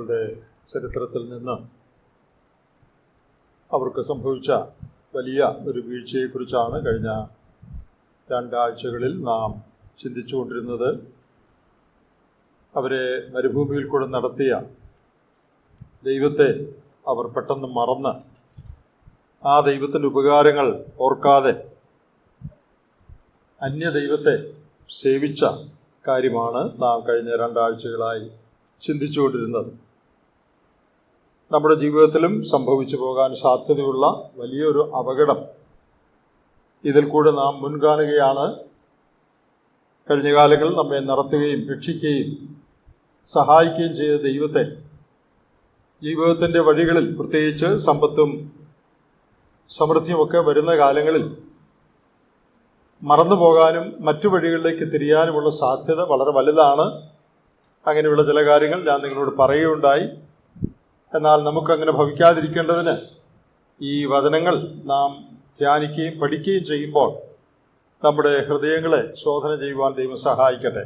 ജനങ്ങളുടെ ചരിത്രത്തിൽ നിന്ന് അവർക്ക് സംഭവിച്ച വലിയ ഒരു വീഴ്ചയെക്കുറിച്ചാണ് കഴിഞ്ഞ രണ്ടാഴ്ചകളിൽ നാം ചിന്തിച്ചുകൊണ്ടിരുന്നത്. അവരെ മരുഭൂമിയിൽ കൂടെ നടത്തിയ ദൈവത്തെ അവർ പെട്ടെന്ന് മറന്ന് ആ ദൈവത്തിൻ്റെ ഉപകാരങ്ങൾ ഓർക്കാതെ അന്യദൈവത്തെ സേവിച്ച കാര്യമാണ് നാം കഴിഞ്ഞ രണ്ടാഴ്ചകളായി ചിന്തിച്ചുകൊണ്ടിരുന്നത്. നമ്മുടെ ജീവിതത്തിലും സംഭവിച്ചു പോകാൻ സാധ്യതയുള്ള വലിയൊരു അപകടം ഇതിൽ കൂടെ നാം മുൻകാണുകയാണ്. കഴിഞ്ഞ കാലങ്ങളിൽ നമ്മെ നടത്തുകയും രക്ഷിക്കുകയും സഹായിക്കുകയും ചെയ്ത ദൈവത്തെ ജീവിതത്തിൻ്റെ വഴികളിൽ, പ്രത്യേകിച്ച് സമ്പത്തും സമൃദ്ധിയുമൊക്കെ വരുന്ന കാലങ്ങളിൽ മറന്നു പോകാനും മറ്റു വഴികളിലേക്ക് തിരിയാനുമുള്ള സാധ്യത വളരെ വലുതാണ്. അങ്ങനെയുള്ള ചില കാര്യങ്ങൾ ഞാൻ നിങ്ങളോട് പറയുകയുണ്ടായി. എന്നാൽ നമുക്കങ്ങനെ ഭവിക്കാതിരിക്കേണ്ടതിന് ഈ വചനങ്ങൾ നാം ധ്യാനിക്കുകയും പഠിക്കുകയും ചെയ്യുമ്പോൾ നമ്മുടെ ഹൃദയങ്ങളെ ശോധന ചെയ്യുവാൻ ദൈവം സഹായിക്കട്ടെ.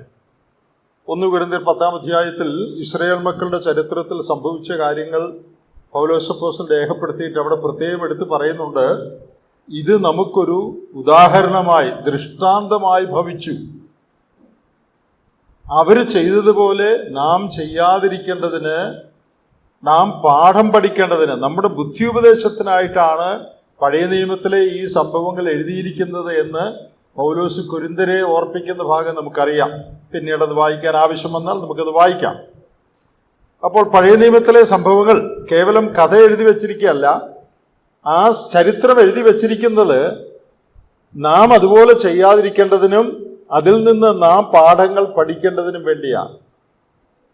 1 കൊരിന്ത്യർ 10-ാം അധ്യായത്തിൽ ഇസ്രായേൽ മക്കളുടെ ചരിത്രത്തിൽ സംഭവിച്ച കാര്യങ്ങൾ പൗലോസ് അപ്പോസ്തലൻ രേഖപ്പെടുത്തിയിട്ട് അവിടെ പ്രത്യേകം എടുത്ത് പറയുന്നുണ്ട്. ഇത് നമുക്കൊരു ഉദാഹരണമായി, ദൃഷ്ടാന്തമായി ഭവിച്ചു. അവർ ചെയ്തതുപോലെ നാം ചെയ്യാതിരിക്കേണ്ടതിന്, നാം പാഠം പഠിക്കേണ്ടതിന്, നമ്മുടെ ബുദ്ധിയുപദേശത്തിനായിട്ടാണ് പഴയ നിയമത്തിലെ ഈ സംഭവങ്ങൾ എഴുതിയിരിക്കുന്നത് എന്ന് പൗലോസ് കൊരിന്ത്യരെ ഓർപ്പിക്കുന്ന ഭാഗം നമുക്കറിയാം. പിന്നീട് അത് വായിക്കാൻ ആവശ്യം വന്നാൽ നമുക്കത് വായിക്കാം. അപ്പോൾ പഴയ നിയമത്തിലെ സംഭവങ്ങൾ കേവലം കഥ എഴുതി വച്ചിരിക്കുകയല്ല, ആ ചരിത്രം എഴുതി വച്ചിരിക്കുന്നത് നാം അതുപോലെ ചെയ്യാതിരിക്കേണ്ടതിനും അതിൽ നിന്ന് നാം പാഠങ്ങൾ പഠിക്കേണ്ടതിനും വേണ്ടിയാണ്.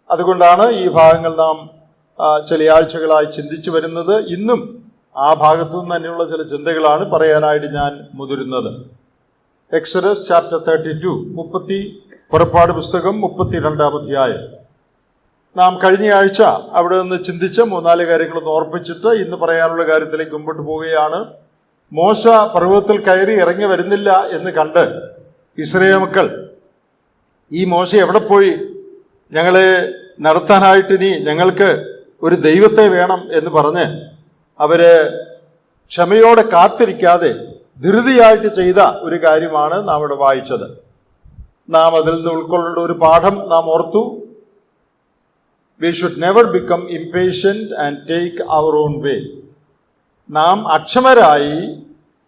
അതുകൊണ്ടാണ് ഈ ഭാഗങ്ങൾ നാം ചില ആഴ്ചകളായി ചിന്തിച്ചു വരുന്നത്. ഇന്നും ആ ഭാഗത്തു നിന്ന് തന്നെയുള്ള ചില ചിന്തകളാണ് പറയാനായിട്ട് ഞാൻ മുതിരുന്നത്. എക്സോഡസ് ചാപ്റ്റർ 32, പുറപ്പാട് പുസ്തകം 32-ാം അധ്യായം. നാം കഴിഞ്ഞ ആഴ്ച അവിടെ നിന്ന് ചിന്തിച്ച് 3-4 കാര്യങ്ങളൊന്ന് ഓർപ്പിച്ചിട്ട് ഇന്ന് പറയാനുള്ള കാര്യത്തിലേക്ക് മുമ്പോട്ട് പോവുകയാണ്. മോശ പർവ്വതത്തിൽ കയറി ഇറങ്ങി വരുന്നില്ല എന്ന് കണ്ട് ഇസ്രായേൽ മക്കൾ ഈ മോശ എവിടെ പോയി, ഞങ്ങളെ നടത്താനായിട്ട് ഇനി ഞങ്ങൾക്ക് ഒരു ദൈവത്തെ വേണം എന്ന് പറഞ്ഞ് അവര് ക്ഷമയോടെ കാത്തിരിക്കാതെ ധൃതിയായിട്ട് ചെയ്ത ഒരു കാര്യമാണ് നാം ഇവിടെ വായിച്ചത്. നാം അതിൽ നിന്ന് ഉൾക്കൊള്ളേണ്ട ഒരു പാഠം നാം ഓർത്തു. We should never become impatient and take our own way. നാം അക്ഷമരായി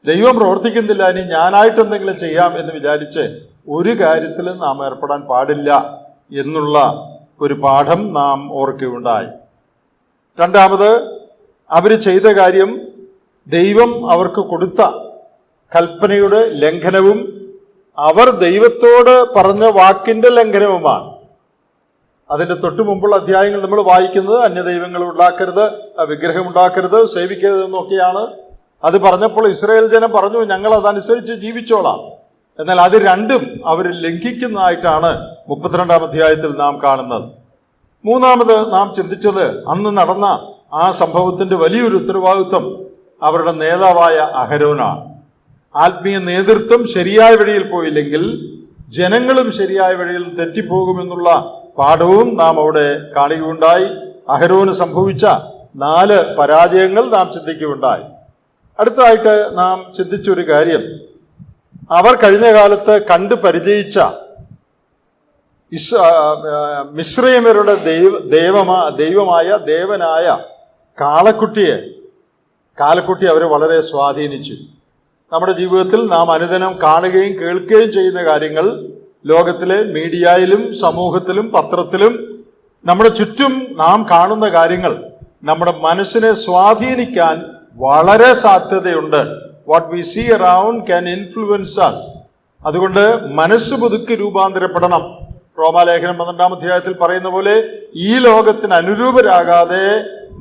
ദൈവം പ്രവർത്തിക്കുന്നില്ല, ഇനി ഞാനായിട്ട് എന്തെങ്കിലും ചെയ്യാം എന്ന് വിചാരിച്ച് ഒരു കാര്യത്തിലും നാം ഏർപ്പെടാൻ പാടില്ല എന്നുള്ള ഒരു പാഠം നാം ഓർക്കുകയുണ്ടായി. രണ്ടാമത്, അവർ ചെയ്ത കാര്യം ദൈവം അവർക്ക് കൊടുത്ത കൽപ്പനയുടെ ലംഘനവും അവർ ദൈവത്തോട് പറഞ്ഞ വാക്കിന്റെ ലംഘനവുമാണ്. അതിന്റെ തൊട്ടു മുമ്പുള്ള അധ്യായങ്ങൾ നമ്മൾ വായിക്കുന്നത് അന്യദൈവങ്ങൾ ഉണ്ടാക്കരുത്, വിഗ്രഹം ഉണ്ടാക്കരുത്, സേവിക്കരുത് എന്നൊക്കെയാണ്. അത് പറഞ്ഞപ്പോൾ ഇസ്രായേൽ ജനം പറഞ്ഞു, ഞങ്ങൾ അതനുസരിച്ച് ജീവിച്ചോളാം. എന്നാൽ അത് രണ്ടും അവർ ലംഘിക്കുന്നതായിട്ടാണ് 32-ാം അധ്യായത്തിൽ നാം കാണുന്നത്. മൂന്നാമത് നാം ചിന്തിച്ചത് അന്ന് നടന്ന ആ സംഭവത്തിന്റെ വലിയൊരു ഉത്തരവാദിത്വം അവരുടെ നേതാവായ അഹരോനാണ്. ആത്മീയ നേതൃത്വം ശരിയായ വഴിയിൽ പോയില്ലെങ്കിൽ ജനങ്ങളും ശരിയായ വഴിയിൽ തെറ്റിപ്പോകുമെന്നുള്ള പാഠവും നാം അവിടെ കാണുകയുണ്ടായി. അഹരോന് സംഭവിച്ച 4 പരാജയങ്ങൾ നാം ചിന്തിക്കുകയുണ്ടായി. അടുത്തതായിട്ട് നാം ചിന്തിച്ചൊരു കാര്യം, അവർ കഴിഞ്ഞ കാലത്ത് കണ്ടു പരിചയിച്ച മിസ്രയീമ്യരുടെ ദേവനായ കാളക്കുട്ടി അവരെ വളരെ സ്വാധീനിച്ചു. നമ്മുടെ ജീവിതത്തിൽ നാം അനുദിനം കാണുകയും കേൾക്കുകയും ചെയ്യുന്ന കാര്യങ്ങൾ, ലോകത്തിലെ മീഡിയയിലും സമൂഹത്തിലും പത്രത്തിലും നമ്മുടെ ചുറ്റും നാം കാണുന്ന കാര്യങ്ങൾ നമ്മുടെ മനസ്സിനെ സ്വാധീനിക്കാൻ വളരെ സാധ്യതയുണ്ട്. What we see around can influence us. അതുകൊണ്ട് മനസ്സ് പുതുക്കി രൂപാന്തരപ്പെടണം. റോമാലേഖനം 12-ാം അധ്യായത്തിൽ പറയുന്ന പോലെ ഈ ലോകത്തിന് അനുരൂപരാകാതെ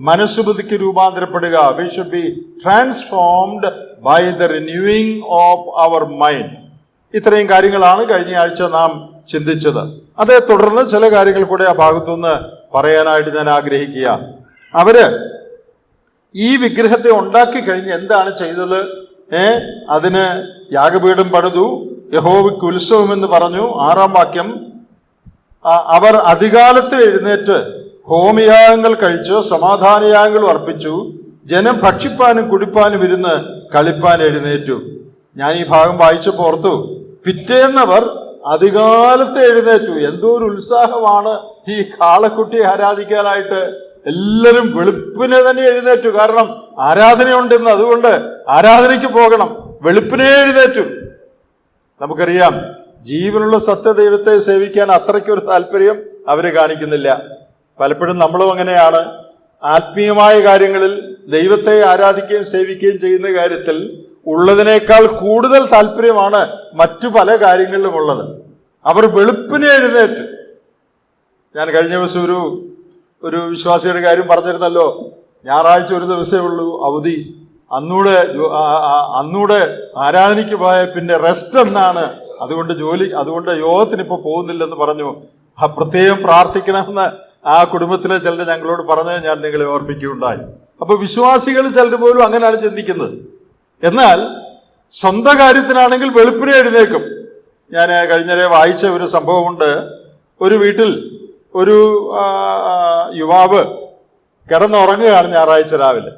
മനസ്സ് പുതുക്കി രൂപാന്തരപ്പെടുക. We should be transformed by the renewing of our mind. ഇത്രയും കാര്യങ്ങളാണ് കഴിഞ്ഞ ആഴ്ച നാം ചിന്തിച്ചത്. അതേ തുടർന്ന് ചില കാര്യങ്ങൾ കൂടെ ആ ഭാഗത്തുനിന്ന് പറയാനായിട്ട് ഞാൻ ആഗ്രഹിക്കുക. അവര് ഈ വിഗ്രഹത്തെ ഉണ്ടാക്കി കഴിഞ്ഞ് എന്താണ് ചെയ്തത്? അതിന് യാഗപീഠം പണിതു, യഹോവയ്ക്ക് ഉത്സവം എന്ന് പറഞ്ഞു. 6-ാം വാക്യം, അവർ അധികാലത്ത് എഴുന്നേറ്റ് ഹോമയാഗങ്ങൾ കഴിച്ചു, സമാധാനയാഗങ്ങൾ അർപ്പിച്ചു, ജനം ഭക്ഷിപ്പാനും കുടിപ്പാനും ഇരുന്ന് കളിപ്പാൻ എഴുന്നേറ്റു. ഞാൻ ഈ ഭാഗം വായിച്ചപ്പോൾ ഓർത്തു, പിറ്റേന്നവർ അതികാലത്ത് എഴുന്നേറ്റു. എന്തോ ഒരു ഉത്സാഹമാണ് ഈ കാളക്കുട്ടിയെ ആരാധിക്കാനായിട്ട്. എല്ലാവരും വെളുപ്പിനെ തന്നെ എഴുന്നേറ്റു. കാരണം ആരാധനയുണ്ടെന്ന്, അതുകൊണ്ട് ആരാധനയ്ക്ക് പോകണം. വെളുപ്പിനെ എഴുന്നേറ്റു. നമുക്കറിയാം, ജീവനുള്ള സത്യദൈവത്തെ സേവിക്കാൻ അത്രയ്ക്കൊരു താല്പര്യം അവര് കാണിക്കുന്നില്ല. പലപ്പോഴും നമ്മളും അങ്ങനെയാണ്. ആത്മീയമായ കാര്യങ്ങളിൽ ദൈവത്തെ ആരാധിക്കുകയും സേവിക്കുകയും ചെയ്യുന്ന കാര്യത്തിൽ ഉള്ളതിനേക്കാൾ കൂടുതൽ താല്പര്യമാണ് മറ്റു പല കാര്യങ്ങളിലും ഉള്ളത്. അവർ വെളുപ്പിനെ എഴുന്നേറ്റ്. ഞാൻ കഴിഞ്ഞ ദിവസം ഒരു വിശ്വാസിയുടെ കാര്യം പറഞ്ഞിരുന്നല്ലോ. ഞായറാഴ്ച ഒരു ദിവസമേ ഉള്ളൂ അവധി, അന്നൂടെ ആരാധനയ്ക്ക് പോയ പിന്നെ റെസ്റ്റ് എന്നാണ്, അതുകൊണ്ട് യോഗത്തിനിപ്പോൾ പോകുന്നില്ലെന്ന് പറഞ്ഞു. പ്രത്യേകം പ്രാർത്ഥിക്കണമെന്ന് ആ കുടുംബത്തിലെ ചിലർ ഞങ്ങളോട് പറഞ്ഞ് ഞാൻ നിങ്ങളെ ഓർപ്പിക്കുകയുണ്ടായി. അപ്പൊ വിശ്വാസികൾ ചിലർ പോലും അങ്ങനെയാണ് ചിന്തിക്കുന്നത്. എന്നാൽ സ്വന്തം കാര്യത്തിനാണെങ്കിൽ വെളുപ്പിനെ എഴുന്നേക്കും. ഞാൻ കഴിഞ്ഞ വായിച്ച ഒരു സംഭവമുണ്ട്. ഒരു വീട്ടിൽ ഒരു യുവാവ് കിടന്നുറങ്ങുകയാണ് ഞായറാഴ്ച രാവിലെ.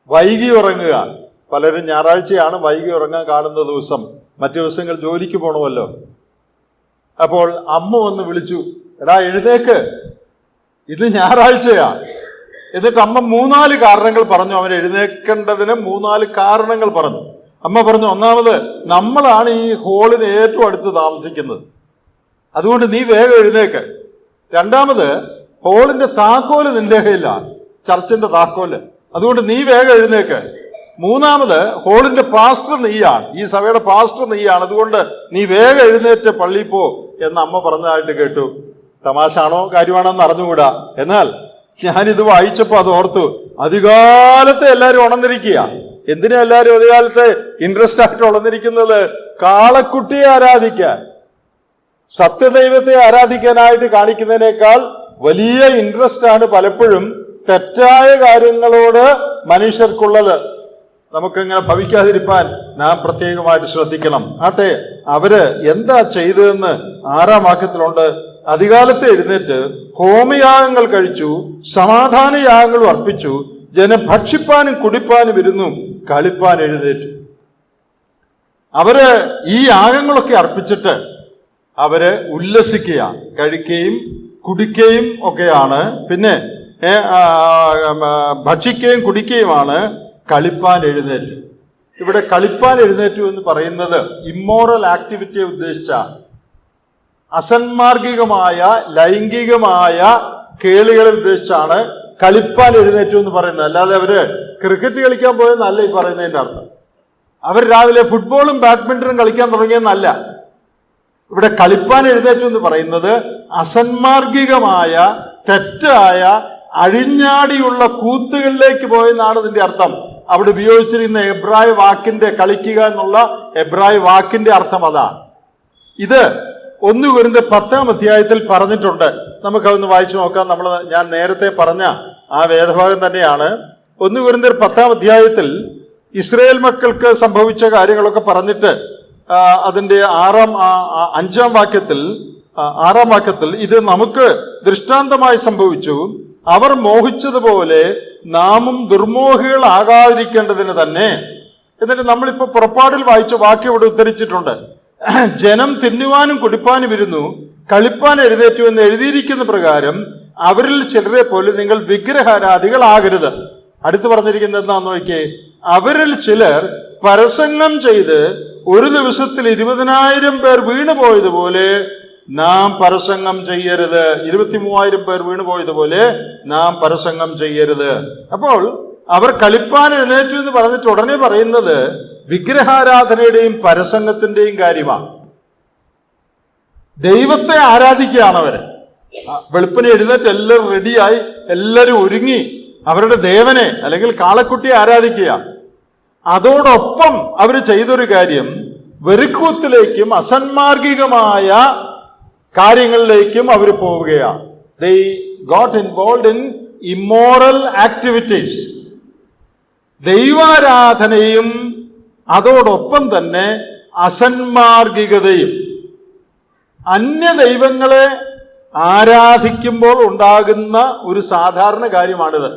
വൈകി ഉറങ്ങുക. പലരും ഞായറാഴ്ചയാണ് വൈകി ഉറങ്ങാൻ കാണുന്ന ദിവസം. മറ്റു ദിവസങ്ങൾ ജോലിക്ക് പോകണമല്ലോ. അപ്പോൾ അമ്മ വന്ന് വിളിച്ചു, എടാ എഴുന്നേക്ക്, ഇത് ഞായറാഴ്ചയാ. എന്നിട്ട് അമ്മ 3-4 കാരണങ്ങൾ പറഞ്ഞു. അവൻ എഴുന്നേക്കേണ്ടതിന് 3-4 കാരണങ്ങൾ പറഞ്ഞു. അമ്മ പറഞ്ഞു, ഒന്നാമത്, നമ്മളാണ് ഈ ഹോളിന് ഏറ്റവും അടുത്ത് താമസിക്കുന്നത്, അതുകൊണ്ട് നീ വേഗം എഴുന്നേക്ക്. രണ്ടാമത്, ഹോളിന്റെ താക്കോല് നിന്റെ കയ്യിലാണ്, ചർച്ചിന്റെ താക്കോല്, അതുകൊണ്ട് നീ വേഗം എഴുന്നേക്ക്. മൂന്നാമത്, ഹോളിന്റെ പാസ്റ്റർ നീയാണ്, ഈ സഭയുടെ പാസ്റ്റർ നീയാണ്, അതുകൊണ്ട് നീ വേഗം എഴുന്നേറ്റ് പള്ളിയിൽ പോ എന്ന് അമ്മ പറഞ്ഞതായിട്ട് കേട്ടു. തമാശ ആണോ കാര്യമാണോ എന്ന് അറിഞ്ഞുകൂടാ. എന്നാൽ ഞാനിത് വായിച്ചപ്പോ അത് ഓർത്തു. അധികാലത്തെ എല്ലാവരും ഉണർന്നിരിക്കുക. എന്തിനാ എല്ലാവരും അധികാലത്തെ ഇൻട്രസ്റ്റ് ആയിട്ട് ഉണർന്നിരിക്കുന്നത്? കാളക്കുട്ടിയെ ആരാധിക്കാൻ, സത്യദൈവത്തെ ആരാധിക്കാനായിട്ട് കാണിക്കുന്നതിനേക്കാൾ വലിയ ഇൻട്രസ്റ്റ് ആണ് പലപ്പോഴും തെറ്റായ കാര്യങ്ങളോട് മനുഷ്യർക്കുള്ളത്. നമുക്കിങ്ങനെ ഭവിക്കാതിരിക്കാൻ നാം പ്രത്യേകമായിട്ട് ശ്രദ്ധിക്കണം. ആട്ടെ, അവര് എന്താ ചെയ്തതെന്ന് 6-ാം വാക്യത്തിലുണ്ട്. അധികാലത്ത് എഴുന്നേറ്റ് ഹോമയാഗങ്ങൾ കഴിച്ചു, സമാധാനയാഗങ്ങളും അർപ്പിച്ചു, ജനം ഭക്ഷിപ്പാനും കുടിപ്പാനും ഇരുന്നു കളിപ്പാൻ എഴുന്നേറ്റു. അവര് ഈ യാഗങ്ങളൊക്കെ അർപ്പിച്ചിട്ട് അവര് ഉല്ലസിക്കുക, കഴിക്കുകയും കുടിക്കുകയും ഒക്കെയാണ്. പിന്നെ ഭക്ഷിക്കുകയും കുടിക്കുകയുമാണ്. കളിപ്പാൻ എഴുന്നേറ്റു. ഇവിടെ കളിപ്പാൻ എഴുന്നേറ്റു എന്ന് പറയുന്നത് ഇമ്മോറൽ ആക്ടിവിറ്റിയെ ഉദ്ദേശിച്ച, അസന്മാർഗികമായ ലൈംഗികമായ കേളികളെ ഉദ്ദേശിച്ചാണ് കളിപ്പാൻ എഴുന്നേറ്റു എന്ന് പറയുന്നത്. അല്ലാതെ അവര് ക്രിക്കറ്റ് കളിക്കാൻ പോയെന്നല്ല ഈ പറയുന്നതിന്റെ അർത്ഥം. അവർ രാവിലെ ഫുട്ബോളും ബാഡ്മിന്റണും കളിക്കാൻ തുടങ്ങിയെന്നല്ല. ഇവിടെ കളിപ്പാൻ എഴുന്നേറ്റു എന്ന് പറയുന്നത് അസന്മാർഗികമായ തെറ്റായ അഴിഞ്ഞാടിയുള്ള കൂത്തുകളിലേക്ക് പോയെന്നാണ് ഇതിന്റെ അർത്ഥം. അവിടെ ഉപയോഗിച്ചിരുന്ന എബ്രായ വാക്കിന്റെ, കളിക്കുക എന്നുള്ള എബ്രായ വാക്കിന്റെ അർത്ഥം അതാണ്. ഇത് 1 കൊരിന്ത്യർ 10-ാം അധ്യായത്തിൽ പറഞ്ഞിട്ടുണ്ട്. നമുക്കതൊന്ന് വായിച്ചു നോക്കാം. ഞാൻ നേരത്തെ പറഞ്ഞ ആ വേദഭാഗം തന്നെയാണ്. 1 കൊരിന്ത്യർ 10-ാം അധ്യായത്തിൽ ഇസ്രായേൽ മക്കൾക്ക് സംഭവിച്ച കാര്യങ്ങളൊക്കെ പറഞ്ഞിട്ട് അതിന്റെ 5-ാം വാക്യത്തിൽ ഇത് നമുക്ക് ദൃഷ്ടാന്തമായി സംഭവിച്ചു. അവർ മോഹിച്ചതുപോലെ നാമും ദുർമോഹികളാകാതിരിക്കേണ്ടതിന് തന്നെ. എന്നിട്ട് നമ്മളിപ്പോ പുറപ്പാടിൽ വായിച്ച വാക്യം ഇവിടെ ഉദ്ധരിച്ചിട്ടുണ്ട്. ജനം തിന്നുവാനും കുടിപ്പാനും ഇരുന്നു കളിപ്പാൻ എഴുന്നേറ്റു എന്ന് എഴുതിയിരിക്കുന്ന പ്രകാരം അവരിൽ ചിലരെ പോലെ നിങ്ങൾ വിഗ്രഹാരാധികളാകരുത്. അടുത്ത് പറഞ്ഞിരിക്കുന്നത് എന്താന്ന് നോക്കിയേ. അവരിൽ ചിലർ പരസംഗം ചെയ്ത് ഒരു ദിവസത്തിൽ 20,000 പേർ വീണുപോയതുപോലെ നാം പരസംഗം ചെയ്യരുത്. 23,000 പേർ വീണുപോയതുപോലെ നാം പരസംഗം ചെയ്യരുത്. അപ്പോൾ അവർ കളിപ്പാൻ എഴുന്നേറ്റു എന്ന് പറഞ്ഞിട്ട് ഉടനെ പറയുന്നത് വിഗ്രഹാരാധനയുടെയും പരസംഗത്തിന്റെയും കാര്യമാണ്. ദൈവത്തെ ആരാധിക്കുകയാണ് അവര്. വെളുപ്പിനെ എഴുന്നേറ്റ് എല്ലാവരും റെഡിയായി, എല്ലാവരും ഒരുങ്ങി അവരുടെ ദേവനെ അല്ലെങ്കിൽ കാളക്കുട്ടിയെ ആരാധിക്കുക. അതോടൊപ്പം അവർ ചെയ്തൊരു കാര്യം, വെറുക്കൂത്തിലേക്കും അസന്മാർഗികമായ കാര്യങ്ങളിലേക്കും അവർ പോവുകയാണ്. They got involved in immoral activities. ദൈവാരാധനയും അതോടൊപ്പം തന്നെ അസന്മാർഗികതയും, അന്യ ദൈവങ്ങളെ ആരാധിക്കുമ്പോൾ ഉണ്ടാകുന്ന ഒരു സാധാരണ കാര്യമാണിത്.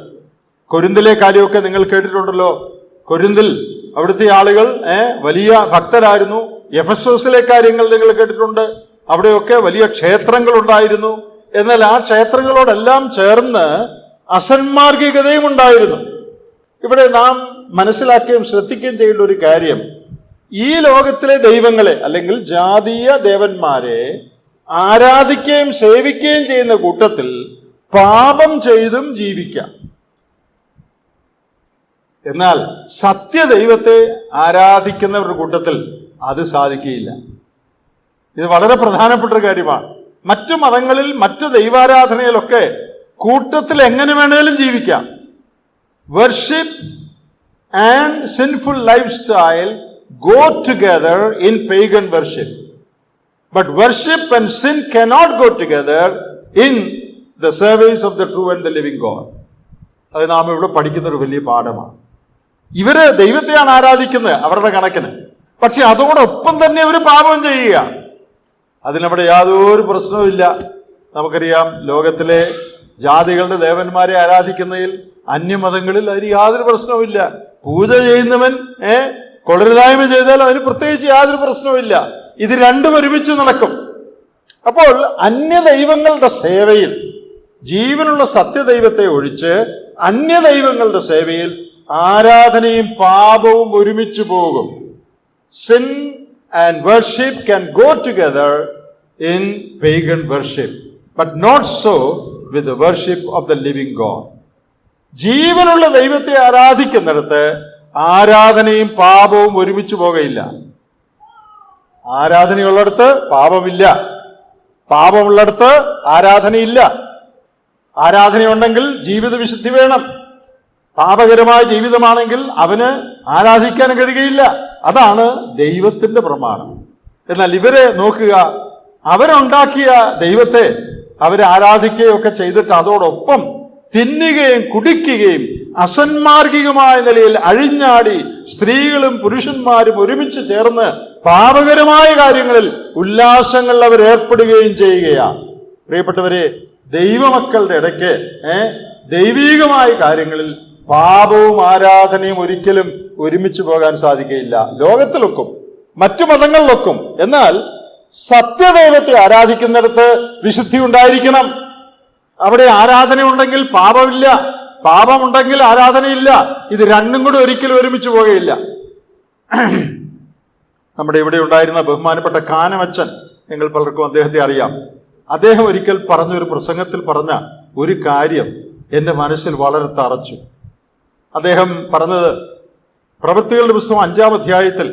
കൊരിന്തിലെ കാര്യമൊക്കെ നിങ്ങൾ കേട്ടിട്ടുണ്ടല്ലോ. കൊരിന്തിൽ അവിടുത്തെ ആളുകൾ വലിയ ഭക്തരായിരുന്നു. എഫെസോസിലെ കാര്യങ്ങൾ നിങ്ങൾ കേട്ടിട്ടുണ്ട്. അവിടെയൊക്കെ വലിയ ക്ഷേത്രങ്ങൾ ഉണ്ടായിരുന്നു. എന്നാൽ ആ ക്ഷേത്രങ്ങളോടെല്ലാം ചേർന്ന് അസന്മാർഗികതയും ഉണ്ടായിരുന്നു. ഇവിടെ നാം മനസ്സിലാക്കുകയും ശ്രദ്ധിക്കുകയും ചെയ്യേണ്ട ഒരു കാര്യം, ഈ ലോകത്തിലെ ദൈവങ്ങളെ അല്ലെങ്കിൽ ജാതീയ ദേവന്മാരെ ആരാധിക്കുകയും സേവിക്കുകയും ചെയ്യുന്ന കൂട്ടത്തിൽ പാപം ചെയ്തും ജീവിക്കാം. എന്നാൽ സത്യദൈവത്തെ ആരാധിക്കുന്നവരുടെ കൂട്ടത്തിൽ അത് സാധിക്കുകയില്ല. ഇത് വളരെ പ്രധാനപ്പെട്ട ഒരു കാര്യമാണ്. മറ്റു മതങ്ങളിൽ, മറ്റു ദൈവാരാധനയിലൊക്കെ കൂട്ടത്തിൽ എങ്ങനെ വേണേലും ജീവിക്കാം. Worship and sinful life style go together in pagan worship, but worship and sin cannot go together in the service of the true and the living God. അത് നാം ഇവിടെ പഠിക്കുന്ന ഒരു വലിയ പാഠമാണ്. ഇവര് ദൈവത്തെയാണ് ആരാധിക്കുന്നത് അവരുടെ കണക്കിന്, പക്ഷെ അതോടൊപ്പം തന്നെ അവർ പാപം ചെയ്യുക. അതിനവിടെ യാതൊരു പ്രശ്നവുമില്ല. നമുക്കറിയാം, ലോകത്തിലെ ജാതികളുടെ ദേവന്മാരെ ആരാധിക്കുന്നതിൽ, അന്യമതങ്ങളിൽ അതിന് യാതൊരു പ്രശ്നവുമില്ല. പൂജ ചെയ്യുന്നവൻ കൊള്ളരുതായ്മ ചെയ്താൽ അതിന് പ്രത്യേകിച്ച് യാതൊരു പ്രശ്നവുമില്ല. ഇത് രണ്ടും ഒരുമിച്ച് നടക്കും. അപ്പോൾ അന്യദൈവങ്ങളുടെ സേവയിൽ, ജീവനുള്ള സത്യദൈവത്തെ ഒഴിച്ച് അന്യദൈവങ്ങളുടെ സേവയിൽ ആരാധനയും പാപവും ഒരുമിച്ച് പോകും. Sin and worship can go together in pagan worship, but not so with the worship of the living God. ജീവനുള്ള ദൈവത്തെ ആരാധിക്കുന്നിടത്ത് ആരാധനയും പാപവും ഒരുമിച്ച് പോകയില്ല. ആരാധനയുള്ളിടത്ത് പാപമില്ല, പാപമുള്ളിടത്ത് ആരാധനയില്ല. ആരാധനയുണ്ടെങ്കിൽ ജീവിത വിശുദ്ധി വേണം. പാപകരമായ ജീവിതമാണെങ്കിൽ അവന് ആരാധിക്കാൻ കഴിയുകയില്ല. അതാണ് ദൈവത്തിന്റെ പ്രമാണം. എന്നാൽ ഇവരെ നോക്കുക, അവരുണ്ടാക്കിയ ദൈവത്തെ അവരെ ആരാധിക്കുകയൊക്കെ ചെയ്തിട്ട് അതോടൊപ്പം തിന്നുകയും കുടിക്കുകയും അസന്മാർഗികമായ നിലയിൽ അഴിഞ്ഞാടി സ്ത്രീകളും പുരുഷന്മാരും ഒരുമിച്ച് ചേർന്ന് പാപകരമായ കാര്യങ്ങളിൽ ഉല്ലാസങ്ങളിൽ അവർ ഏർപ്പെടുകയും ചെയ്യുകയാണ്. പ്രിയപ്പെട്ടവരെ, ദൈവമക്കളുടെ ഇടയ്ക്ക് ദൈവീകമായ കാര്യങ്ങളിൽ പാപവും ആരാധനയും ഒരിക്കലും ഒരുമിച്ച് പോകാൻ സാധിക്കുകയില്ല. ലോകത്തിലൊക്കും മറ്റു മതങ്ങളിലൊക്കും. എന്നാൽ സത്യദൈവത്തെ ആരാധിക്കുന്നിടത്ത് വിശുദ്ധി ഉണ്ടായിരിക്കണം. അവിടെ ആരാധന ഉണ്ടെങ്കിൽ പാപമില്ല, പാപമുണ്ടെങ്കിൽ ആരാധനയില്ല. ഇത് രണ്ടും കൂടി ഒരിക്കലും ഒരുമിച്ച് പോകുകയില്ല. നമ്മുടെ ഇവിടെ ഉണ്ടായിരുന്ന ബഹുമാനപ്പെട്ട കാനമച്ചൻ, നിങ്ങൾ പലർക്കും അദ്ദേഹത്തെ അറിയാം. അദ്ദേഹം ഒരിക്കൽ പറഞ്ഞൊരു പ്രസംഗത്തിൽ പറഞ്ഞ ഒരു കാര്യം എൻ്റെ മനസ്സിൽ വളരെ തറച്ചു. അദ്ദേഹം പറഞ്ഞത്, പ്രവൃത്തികളുടെ പുസ്തകം 5-ാം അധ്യായത്തിൽ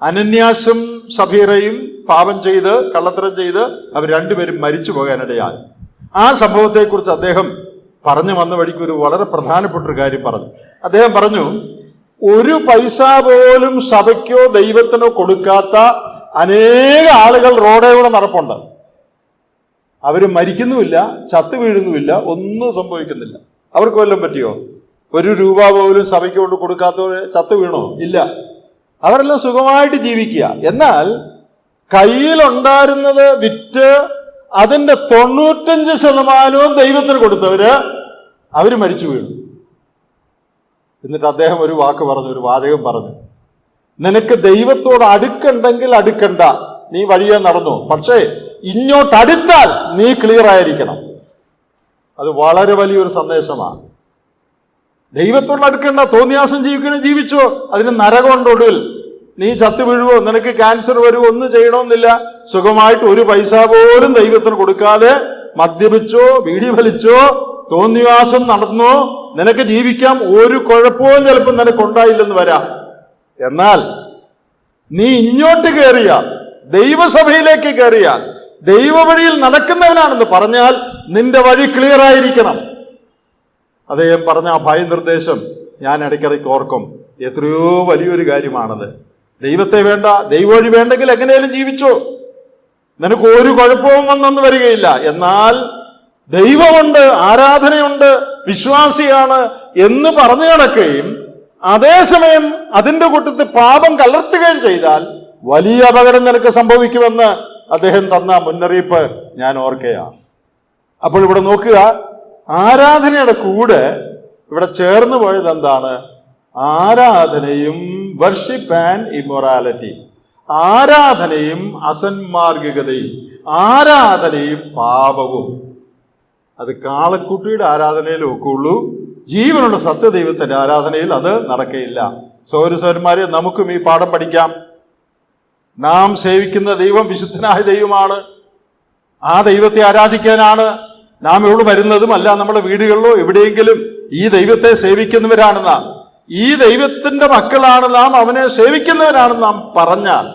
അനന്യാസും സഫീറയും പാപം ചെയ്ത്, കള്ളത്തരം ചെയ്ത് അവർ രണ്ടുപേരും മരിച്ചു പോകാനിടയായി. ആ സംഭവത്തെക്കുറിച്ച് അദ്ദേഹം പറഞ്ഞു വന്ന വഴിക്ക് ഒരു വളരെ പ്രധാനപ്പെട്ട ഒരു കാര്യം പറഞ്ഞു. അദ്ദേഹം പറഞ്ഞു, ഒരു പൈസ പോലും സഭയ്ക്കോ ദൈവത്തിനോ കൊടുക്കാത്ത അനേക ആളുകൾ റോഡേ കൂടെ നടപ്പുണ്ട്. അവര് മരിക്കുന്നുമില്ല, ചത്തു വീഴുന്നുമില്ല, ഒന്നും സംഭവിക്കുന്നില്ല. അവർക്ക് വല്ലതും പറ്റിയോ? 1 രൂപ പോലും സഭയ്ക്ക് കൊണ്ട് കൊടുക്കാത്തവര് ചത്തു വീണോ? ഇല്ല. അവരെല്ലാം സുഖമായിട്ട് ജീവിക്കുക. എന്നാൽ കയ്യിലുണ്ടായിരുന്നത് വിറ്റ് അതിന്റെ 95% ദൈവത്തിന് കൊടുത്തവര് അവര് മരിച്ചു വീണു. എന്നിട്ട് അദ്ദേഹം ഒരു വാക്ക് പറഞ്ഞു, ഒരു വാചകം പറഞ്ഞു, നിനക്ക് ദൈവത്തോട് അടുക്കണ്ടെങ്കിൽ അടുക്കണ്ട, നീ വഴിയെ നടന്നു, പക്ഷേ ഇങ്ങോട്ട് അടുത്താൽ നീ ക്ലിയർ ആയിരിക്കണം. അത് വളരെ വലിയൊരു സന്ദേശമാണ്. ദൈവത്തോട് അടുക്കണ്ട, തോന്നിയാസം ജീവിക്കണേ ജീവിച്ചോ, അതിന് നരകമുണ്ട്. ഒടുവിൽ നീ ചത്തു വീഴുവോ, നിനക്ക് ക്യാൻസർ വരുവോ, ഒന്നും ചെയ്യണമെന്നില്ല. സുഖമായിട്ട് 1 പൈസ പോലും ദൈവത്തിന് കൊടുക്കാതെ മദ്യപിച്ചോ, വീടി വലിച്ചോ, തോന്നിവാസം നടന്നോ, നിനക്ക് ജീവിക്കാം. ഒരു കുഴപ്പവും ചിലപ്പോൾ നിനക്കുണ്ടായില്ലെന്ന് വരാം. എന്നാൽ നീ ഇങ്ങോട്ട് കയറിയാൽ, ദൈവസഭയിലേക്ക് കയറിയാൽ, ദൈവവഴിയിൽ നടക്കുന്നവനാണെന്ന് പറഞ്ഞാൽ നിന്റെ വഴി ക്ലിയർ ആയിരിക്കണം. അദ്ദേഹം പറഞ്ഞ ആ ഭയനിർദ്ദേശം ഞാൻ ഇടയ്ക്കിടയ്ക്ക് ഓർക്കും. എത്രയോ വലിയൊരു കാര്യമാണത്. ദൈവത്തെ വേണ്ട, ദൈവവഴി വേണ്ടെങ്കിൽ എങ്ങനെയാലും ജീവിച്ചോ, നിനക്ക് ഒരു കുഴപ്പവും വന്നൊന്നും വരികയില്ല. എന്നാൽ ദൈവമുണ്ട്, ആരാധനയുണ്ട്, വിശ്വാസിയാണ് എന്ന് പറഞ്ഞു നടക്കുകയും അതേസമയം അതിന്റെ കൂട്ടത്തിൽ പാപം കലർത്തുകയും ചെയ്താൽ വലിയ അപകടം നിനക്ക് സംഭവിക്കുമെന്ന് അദ്ദേഹം തന്ന മുന്നറിയിപ്പ് ഞാൻ ഓർക്കുകയാണ്. അപ്പോൾ ഇവിടെ നോക്കുക, ആരാധനയുടെ കൂടെ ഇവിടെ ചേർന്ന് പോയത് എന്താണ്? ആരാധനയും വർഷിപ്പ് ആൻഡ് ഇമ്മൊറാലിറ്റി. ആരാധനയും അസന്മാർഗികതയും, ആരാധനയും പാപവും. അത് കാളക്കുട്ടിയുടെ ആരാധനയിലും ഒക്കെ ഉള്ളൂ. ജീവനുള്ള സത്യദൈവത്തിന്റെ ആരാധനയിൽ അത് നടക്കയില്ല. സഹോദരന്മാരെ, നമുക്കും ഈ പാഠം പഠിക്കാം. നാം സേവിക്കുന്ന ദൈവം വിശുദ്ധനായ ദൈവമാണ്. ആ ദൈവത്തെ ആരാധിക്കാനാണ് നാം ഇവിടെ വരുന്നതും. അല്ല നമ്മുടെ വീടുകളിലോ എവിടെയെങ്കിലും ഈ ദൈവത്തെ സേവിക്കുന്നവരാണ് നാം, ഈ ദൈവത്തിന്റെ മക്കളാണ് നാം, അവനെ സേവിക്കുന്നവരാണെന്ന് നാം പറഞ്ഞാൽ,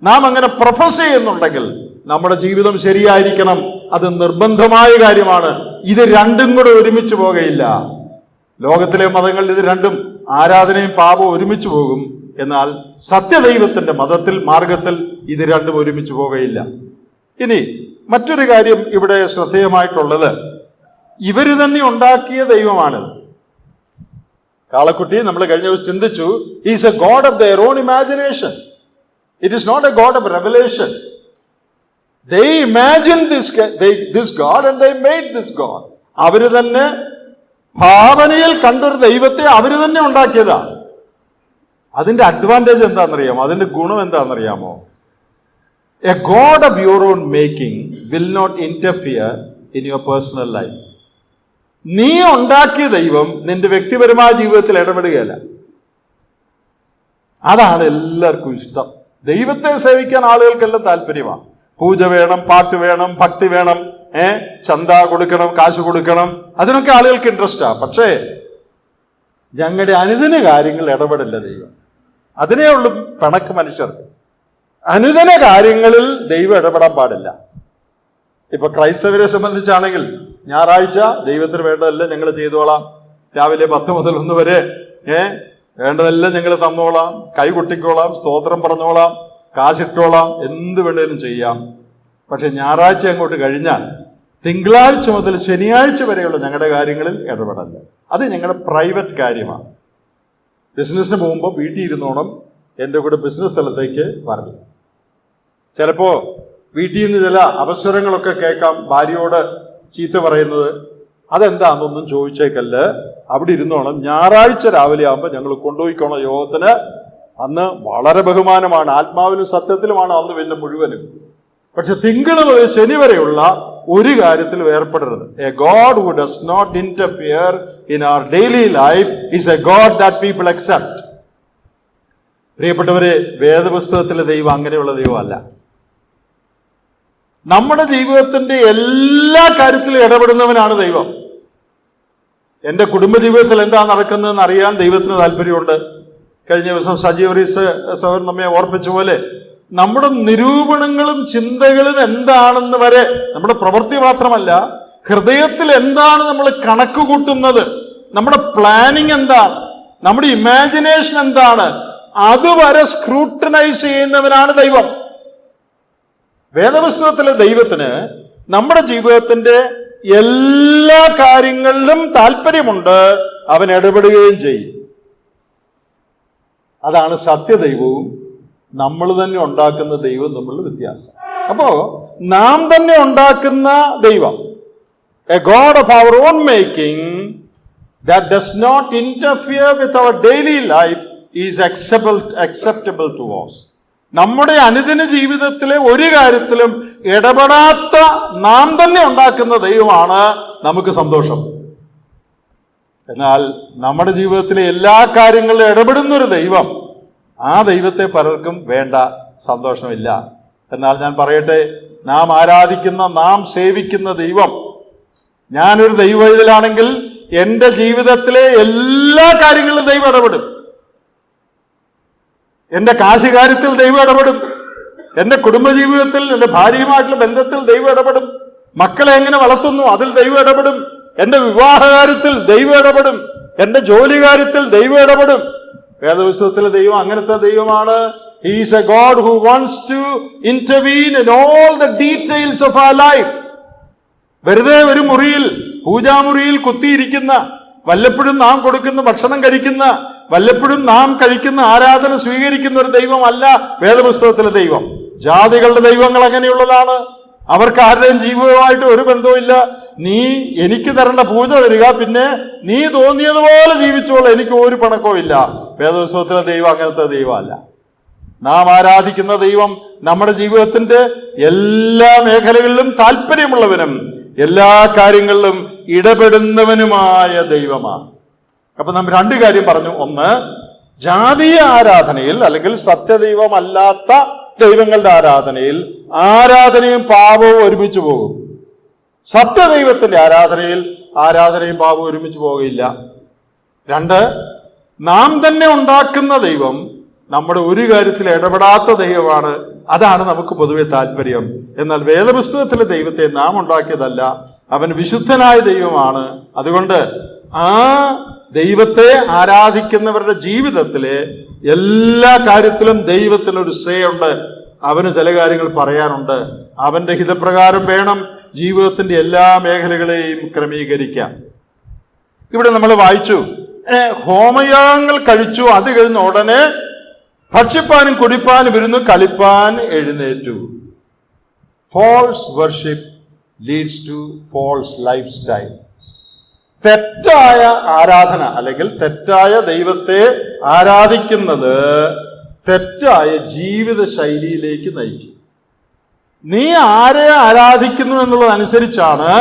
നാം അങ്ങനെ പ്രൊഫസ് ചെയ്യുന്നുണ്ടെങ്കിൽ നമ്മുടെ ജീവിതം ശരിയായിരിക്കണം. അത് നിർബന്ധമായ കാര്യമാണ്. ഇത് രണ്ടും കൂടെ ഒരുമിച്ച് പോകയില്ല. ലോകത്തിലെ മതങ്ങളിൽ ഇത് രണ്ടും, ആരാധനയും പാപവും ഒരുമിച്ച് പോകും. എന്നാൽ സത്യദൈവത്തിന്റെ മതത്തിൽ, മാർഗത്തിൽ ഇത് രണ്ടും ഒരുമിച്ച് പോകയില്ല. ഇനി മറ്റൊരു കാര്യം ഇവിടെ ശ്രദ്ധേയമായിട്ടുള്ളത്, ഇവര് തന്നെ ഉണ്ടാക്കിയ ദൈവമാണ് കാളക്കുട്ടി. നമ്മൾ കഴിഞ്ഞ ദിവസം ചിന്തിച്ചു, is a god of their own imagination. It is not a god of revelation. They imagined this God and they made this God. അവര് തന്നെ ഭാവനയിൽ കണ്ടൊരു ദൈവത്തെ അവര് തന്നെ ഉണ്ടാക്കിയതാ. അതിന്റെ അഡ്വാൻറ്റേജ് എന്താണെന്നറിയാമോ? അതിന്റെ ഗുണം എന്താണെന്നറിയാമോ? A god of your own making will not interfere in your personal life. നീ ഉണ്ടാക്കിയ ദൈവം നിന്റെ വ്യക്തിപരമായ ജീവിതത്തിൽ ഇടപെടുകയല്ല. അതാണ് എല്ലാവർക്കും ഇഷ്ടം. ദൈവത്തെ സേവിക്കാൻ ആളുകൾക്കെല്ലാം താല്പര്യമാണ്. പൂജ വേണം, പാട്ട് വേണം, ഭക്തി വേണം, ചന്ത കൊടുക്കണം, കാശ് കൊടുക്കണം, അതിനൊക്കെ ആളുകൾക്ക് ഇൻട്രസ്റ്റാ. പക്ഷേ ഞങ്ങളുടെ അനുദിന കാര്യങ്ങൾ ഇടപെടില്ല ദൈവം. അതിനേ ഉള്ളൂ പിണക്ക് മനുഷ്യർക്ക്. അനുദിന കാര്യങ്ങളിൽ ദൈവം ഇടപെടാൻ പാടില്ല. ഇപ്പൊ ക്രൈസ്തവരെ സംബന്ധിച്ചാണെങ്കിൽ ഞായറാഴ്ച ദൈവത്തിന് വേണ്ടതെല്ലാം ഞങ്ങൾ ചെയ്തോളാം, രാവിലെ 10 മുതൽ 1 വരെ വേണ്ടതെല്ലാം ഞങ്ങൾ തന്നോളാം, കൈ കൊട്ടിക്കോളാം, സ്തോത്രം പറഞ്ഞോളാം, കാശിട്ടോളാം, എന്ത് വേണേലും ചെയ്യാം. പക്ഷെ ഞായറാഴ്ച അങ്ങോട്ട് കഴിഞ്ഞാൽ തിങ്കളാഴ്ച മുതൽ ശനിയാഴ്ച വരെയുള്ള ഞങ്ങളുടെ കാര്യങ്ങളിൽ ഇടപെടല്ല. അത് ഞങ്ങളുടെ പ്രൈവറ്റ് കാര്യമാണ്. ബിസിനസ്സിന് പോകുമ്പോൾ വീട്ടിൽ ഇരുന്നോണം, എൻ്റെ കൂടെ ബിസിനസ് സ്ഥലത്തേക്ക് വരണം. ചിലപ്പോൾ വീട്ടിൽ നിന്ന് ചില അവസരങ്ങളൊക്കെ കേൾക്കാം, ഭാര്യയോട് ചീത്ത പറയുന്നത്. അതെന്താണെന്നൊന്നും ചോദിച്ചേക്കല്ല്, അവിടെ ഇരുന്നോണം. ഞായറാഴ്ച രാവിലെ ആകുമ്പോൾ ഞങ്ങൾ കൊണ്ടുപോയിക്കോണം യോഗത്തിന്. അന്ന് വളരെ ബഹുമാനമാണ്, ആത്മാവിലും സത്യത്തിലുമാണ് അന്ന് പിന്നെ മുഴുവനും. പക്ഷെ തിങ്കൾ മുതൽ ശനി വരെയുള്ള ഒരു കാര്യത്തിൽ ഏർപ്പെടരുത്. A god who does not interfere in our daily life is a god that people accept. പ്രിയപ്പെട്ടവരെ, വേദപുസ്തകത്തിലെ ദൈവം അങ്ങനെയുള്ള ദൈവമല്ല. നമ്മുടെ ജീവിതത്തിന്റെ എല്ലാ കാര്യത്തിലും ഇടപെടുന്നവനാണ് ദൈവം. എൻ്റെ കുടുംബജീവിതത്തിൽ എന്താ നടക്കുന്നതെന്ന് അറിയാൻ ദൈവത്തിന് താല്പര്യമുണ്ട്. കഴിഞ്ഞ ദിവസം സജീവറീസ് സഹോദരൻ നമ്മെ ഓർപ്പിച്ച പോലെ നമ്മുടെ നിരൂപണങ്ങളും ചിന്തകളും എന്താണെന്ന് വരെ, നമ്മുടെ പ്രവൃത്തി മാത്രമല്ല, ഹൃദയത്തിൽ എന്താണ് നമ്മൾ കണക്ക് കൂട്ടുന്നത്, നമ്മുടെ പ്ലാനിങ് എന്താണ്, നമ്മുടെ ഇമാജിനേഷൻ എന്താണ്, അതുവരെ സ്ക്രൂട്ടനൈസ് ചെയ്യുന്നവനാണ് ദൈവം. വേദപുസ്തകത്തിലെ ദൈവത്തിന് നമ്മുടെ ജീവിതത്തിന്റെ എല്ലാ കാര്യങ്ങളിലും താല്പര്യമുണ്ട്. അവൻ ഇടപെടുകയും ചെയ്യും. അതാണ് സത്യദൈവവും നമ്മൾ തന്നെ ഉണ്ടാക്കുന്ന ദൈവവും തമ്മിലുള്ള വ്യത്യാസം. അപ്പോ നാം തന്നെ ഉണ്ടാക്കുന്ന ദൈവം, a god of our own making that does not interfere with our daily life is acceptable to us. നമ്മുടെ അനുദിന ജീവിതത്തിലെ ഒരു കാര്യത്തിലും ഇടപെടാത്ത നാം തന്നെ ഉണ്ടാക്കുന്ന ദൈവമാണ് നമുക്ക് സന്തോഷം. എന്നാൽ നമ്മുടെ ജീവിതത്തിലെ എല്ലാ കാര്യങ്ങളിലും ഇടപെടുന്നൊരു ദൈവം, ആ ദൈവത്തെ പലർക്കും വേണ്ട, സന്തോഷമില്ല. എന്നാൽ ഞാൻ പറയട്ടെ, നാം ആരാധിക്കുന്ന, നാം സേവിക്കുന്ന ദൈവം, ഞാനൊരു ദൈവവൈതലാണെങ്കിൽ എൻ്റെ ജീവിതത്തിലെ എല്ലാ കാര്യങ്ങളിലും ദൈവം ഇടപെടും. എൻ്റെ കാശ് കാര്യത്തിൽ ദൈവം ഇടപെടും. എൻ്റെ കുടുംബജീവിതത്തിൽ, എൻ്റെ ഭാര്യയുമായിട്ടുള്ള ബന്ധത്തിൽ ദൈവം ഇടപെടും. മക്കളെ എങ്ങനെ വളർത്തുന്നു അതിൽ ദൈവം ഇടപെടും. എൻ്റെ വിവാഹകാര്യത്തിൽ ദൈവം ഇടപെടും. എൻ്റെ ജോലി കാര്യത്തിൽ ദൈവം ഇടപെടും. വേദപുസ്തകത്തിലെ ദൈവം അങ്ങനത്തെ ദൈവമാണ്. He is a God who wants to intervene in all the details of our life. വെറുതെ ഒരു മുറിയിൽ, പൂജാമുറിയിൽ കുത്തിയിരിക്കുന്ന, വല്ലപ്പോഴും നാം കൊടുക്കുന്ന ഭക്ഷണം കഴിക്കുന്ന, വല്ലപ്പോഴും നാം കഴിക്കുന്ന ആരാധന സ്വീകരിക്കുന്ന ഒരു ദൈവമല്ല വേദപുസ്തകത്തിലെ ദൈവം. ജാതികളുടെ ദൈവങ്ങൾ അങ്ങനെയുള്ളതാണ്. അവർക്ക് ആരുടെയും ജീവിതവുമായിട്ട് ഒരു ബന്ധവുമില്ല. നീ എനിക്ക് തരേണ്ട പൂജ തരിക, പിന്നെ നീ തോന്നിയതുപോലെ ജീവിച്ചോളൂ, എനിക്ക് ഒരു പണക്കവും ഇല്ല. വേദപുസ്തകത്തിലെ ദൈവം അങ്ങനത്തെ ദൈവമല്ല. നാം ആരാധിക്കുന്ന ദൈവം നമ്മുടെ ജീവിതത്തിന്റെ എല്ലാ മേഖലകളിലും താല്പര്യമുള്ളവനും എല്ലാ കാര്യങ്ങളിലും ഇടപെടുന്നവനുമായ ദൈവമാണ്. അപ്പൊ നാം രണ്ട് കാര്യം പറഞ്ഞു. ഒന്ന്, ജാതീയ ആരാധനയിൽ അല്ലെങ്കിൽ സത്യദൈവമല്ലാത്ത ദൈവങ്ങളുടെ ആരാധനയും പാപവും ഒരുമിച്ച് പോകും. സത്യദൈവത്തിന്റെ ആരാധനയും പാപവും ഒരുമിച്ച് പോകുകയില്ല. രണ്ട്, നാം തന്നെ ഉണ്ടാക്കുന്ന ദൈവം നമ്മുടെ ഒരു കാര്യത്തിൽ ഇടപെടാത്ത ദൈവമാണ്. അതാണ് നമുക്ക് പൊതുവെ താല്പര്യം. എന്നാൽ വേദപുസ്തകത്തിലെ ദൈവത്തെ നാം ഉണ്ടാക്കിയതല്ല, അവൻ വിശുദ്ധനായ ദൈവമാണ്. അതുകൊണ്ട് ആ ദൈവത്തെ ആരാധിക്കുന്നവരുടെ ജീവിതത്തിലെ എല്ലാ കാര്യത്തിലും ദൈവത്തിനൊരു സേ ഉണ്ട്. അവന് ചില കാര്യങ്ങൾ പറയാനുണ്ട്. അവന്റെ ഹിതപ്രകാരം വേണം ജീവിതത്തിന്റെ എല്ലാ മേഖലകളെയും ക്രമീകരിക്കാം. ഇവിടെ നമ്മൾ വായിച്ചു, ഹോമയാഗങ്ങൾ കഴിച്ചു, അത് കഴിഞ്ഞ ഉടനെ ഭക്ഷിപ്പാനും കുടിപ്പാനും ഇരുന്നു, കളിപ്പാൻ എഴുന്നേറ്റു. False worship leads to false life style. തെറ്റായ ആരാധന അല്ലെങ്കിൽ തെറ്റായ ദൈവത്തെ ആരാധിക്കുന്നത് തെറ്റായ ജീവിത ശൈലിയിലേക്ക് നയിക്കും. നീ ആരെ ആരാധിക്കുന്നു എന്നുള്ളതനുസരിച്ചാണ്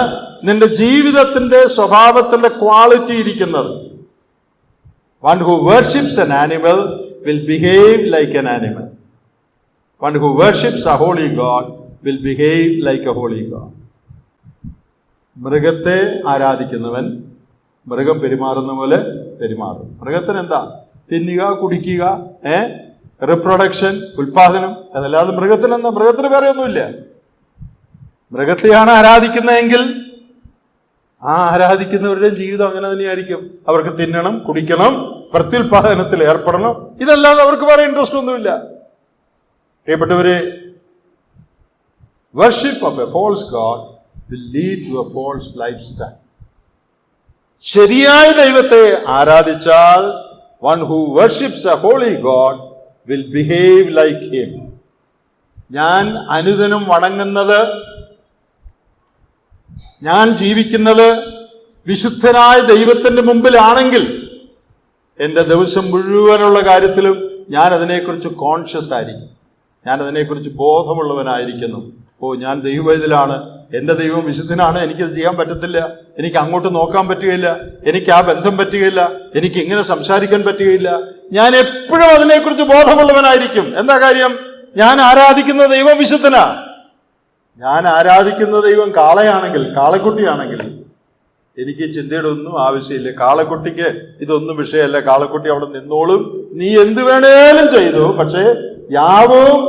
നിന്റെ ജീവിതത്തിന്റെ സ്വഭാവത്തിന്റെ ക്വാളിറ്റി ഇരിക്കുന്നത്. One who worships an animal will behave like an animal. One who worships a holy God will behave like a holy God. മൃഗത്തെ ആരാധിക്കുന്നവൻ മൃഗം പെരുമാറുന്ന പോലെ പെരുമാറും. മൃഗത്തിന് എന്താ? തിന്നുക, കുടിക്കുക, റിപ്രൊഡക്ഷൻ, ഉൽപാദനം. അതല്ലാതെ മൃഗത്തിനെന്താ? മൃഗത്തിന് വേറെ ഒന്നുമില്ല. മൃഗത്തെയാണ് ആരാധിക്കുന്നതെങ്കിൽ ആ ആരാധിക്കുന്നവരുടെ ജീവിതം അങ്ങനെ തന്നെയായിരിക്കും. അവർക്ക് തിന്നണം, കുടിക്കണം, പ്രത്യുൽപാദനത്തിൽ ഏർപ്പെടണം. ഇതല്ലാതെ അവർക്ക് വേറെ ഇൻട്രസ്റ്റ് ഒന്നുമില്ല. പ്രിയപ്പെട്ടവരെ, worship of a false god will lead to a false lifestyle. ശരിയായ ദൈവത്തെ ആരാധിച്ചാൽ one who worships a holy God will behave like him. ഞാൻ അനുദിനം വണങ്ങുന്നത്, ഞാൻ ജീവിക്കുന്നത് വിശുദ്ധനായ ദൈവത്തിന്റെ മുമ്പിലാണെങ്കിൽ എൻ്റെ ദിവസം മുഴുവനുള്ള കാര്യത്തിലും ഞാൻ അതിനെക്കുറിച്ച് കോൺഷ്യസ് ആയിരിക്കും. ഞാൻ അതിനെക്കുറിച്ച് ബോധമുള്ളവനായിരിക്കുന്നു. ഞാൻ ദൈവവേദിലാണ്, എൻ്റെ ദൈവം വിശുദ്ധനാണ്, എനിക്കത് ചെയ്യാൻ പറ്റത്തില്ല, എനിക്ക് അങ്ങോട്ട് നോക്കാൻ പറ്റുകയില്ല, എനിക്ക് ആ ബന്ധം പറ്റുകയില്ല, എനിക്ക് ഇങ്ങനെ സംസാരിക്കാൻ പറ്റുകയില്ല. ഞാൻ എപ്പോഴും അതിനെക്കുറിച്ച് ബോധമുള്ളവനായിരിക്കും. എന്താ കാര്യം? ഞാൻ ആരാധിക്കുന്ന ദൈവം വിശുദ്ധനാ. ഞാൻ ആരാധിക്കുന്ന ദൈവം കാളയാണെങ്കിൽ, കാളക്കുട്ടിയാണെങ്കിൽ എനിക്ക് ചിന്തയുടെ ഒന്നും ആവശ്യമില്ല. കാളക്കുട്ടിക്ക് ഇതൊന്നും വിഷയമല്ല. കാളക്കുട്ടി അവിടെ നിന്നോളും, നീ എന്ത് വേണേലും ചെയ്തു, പക്ഷേ യാവും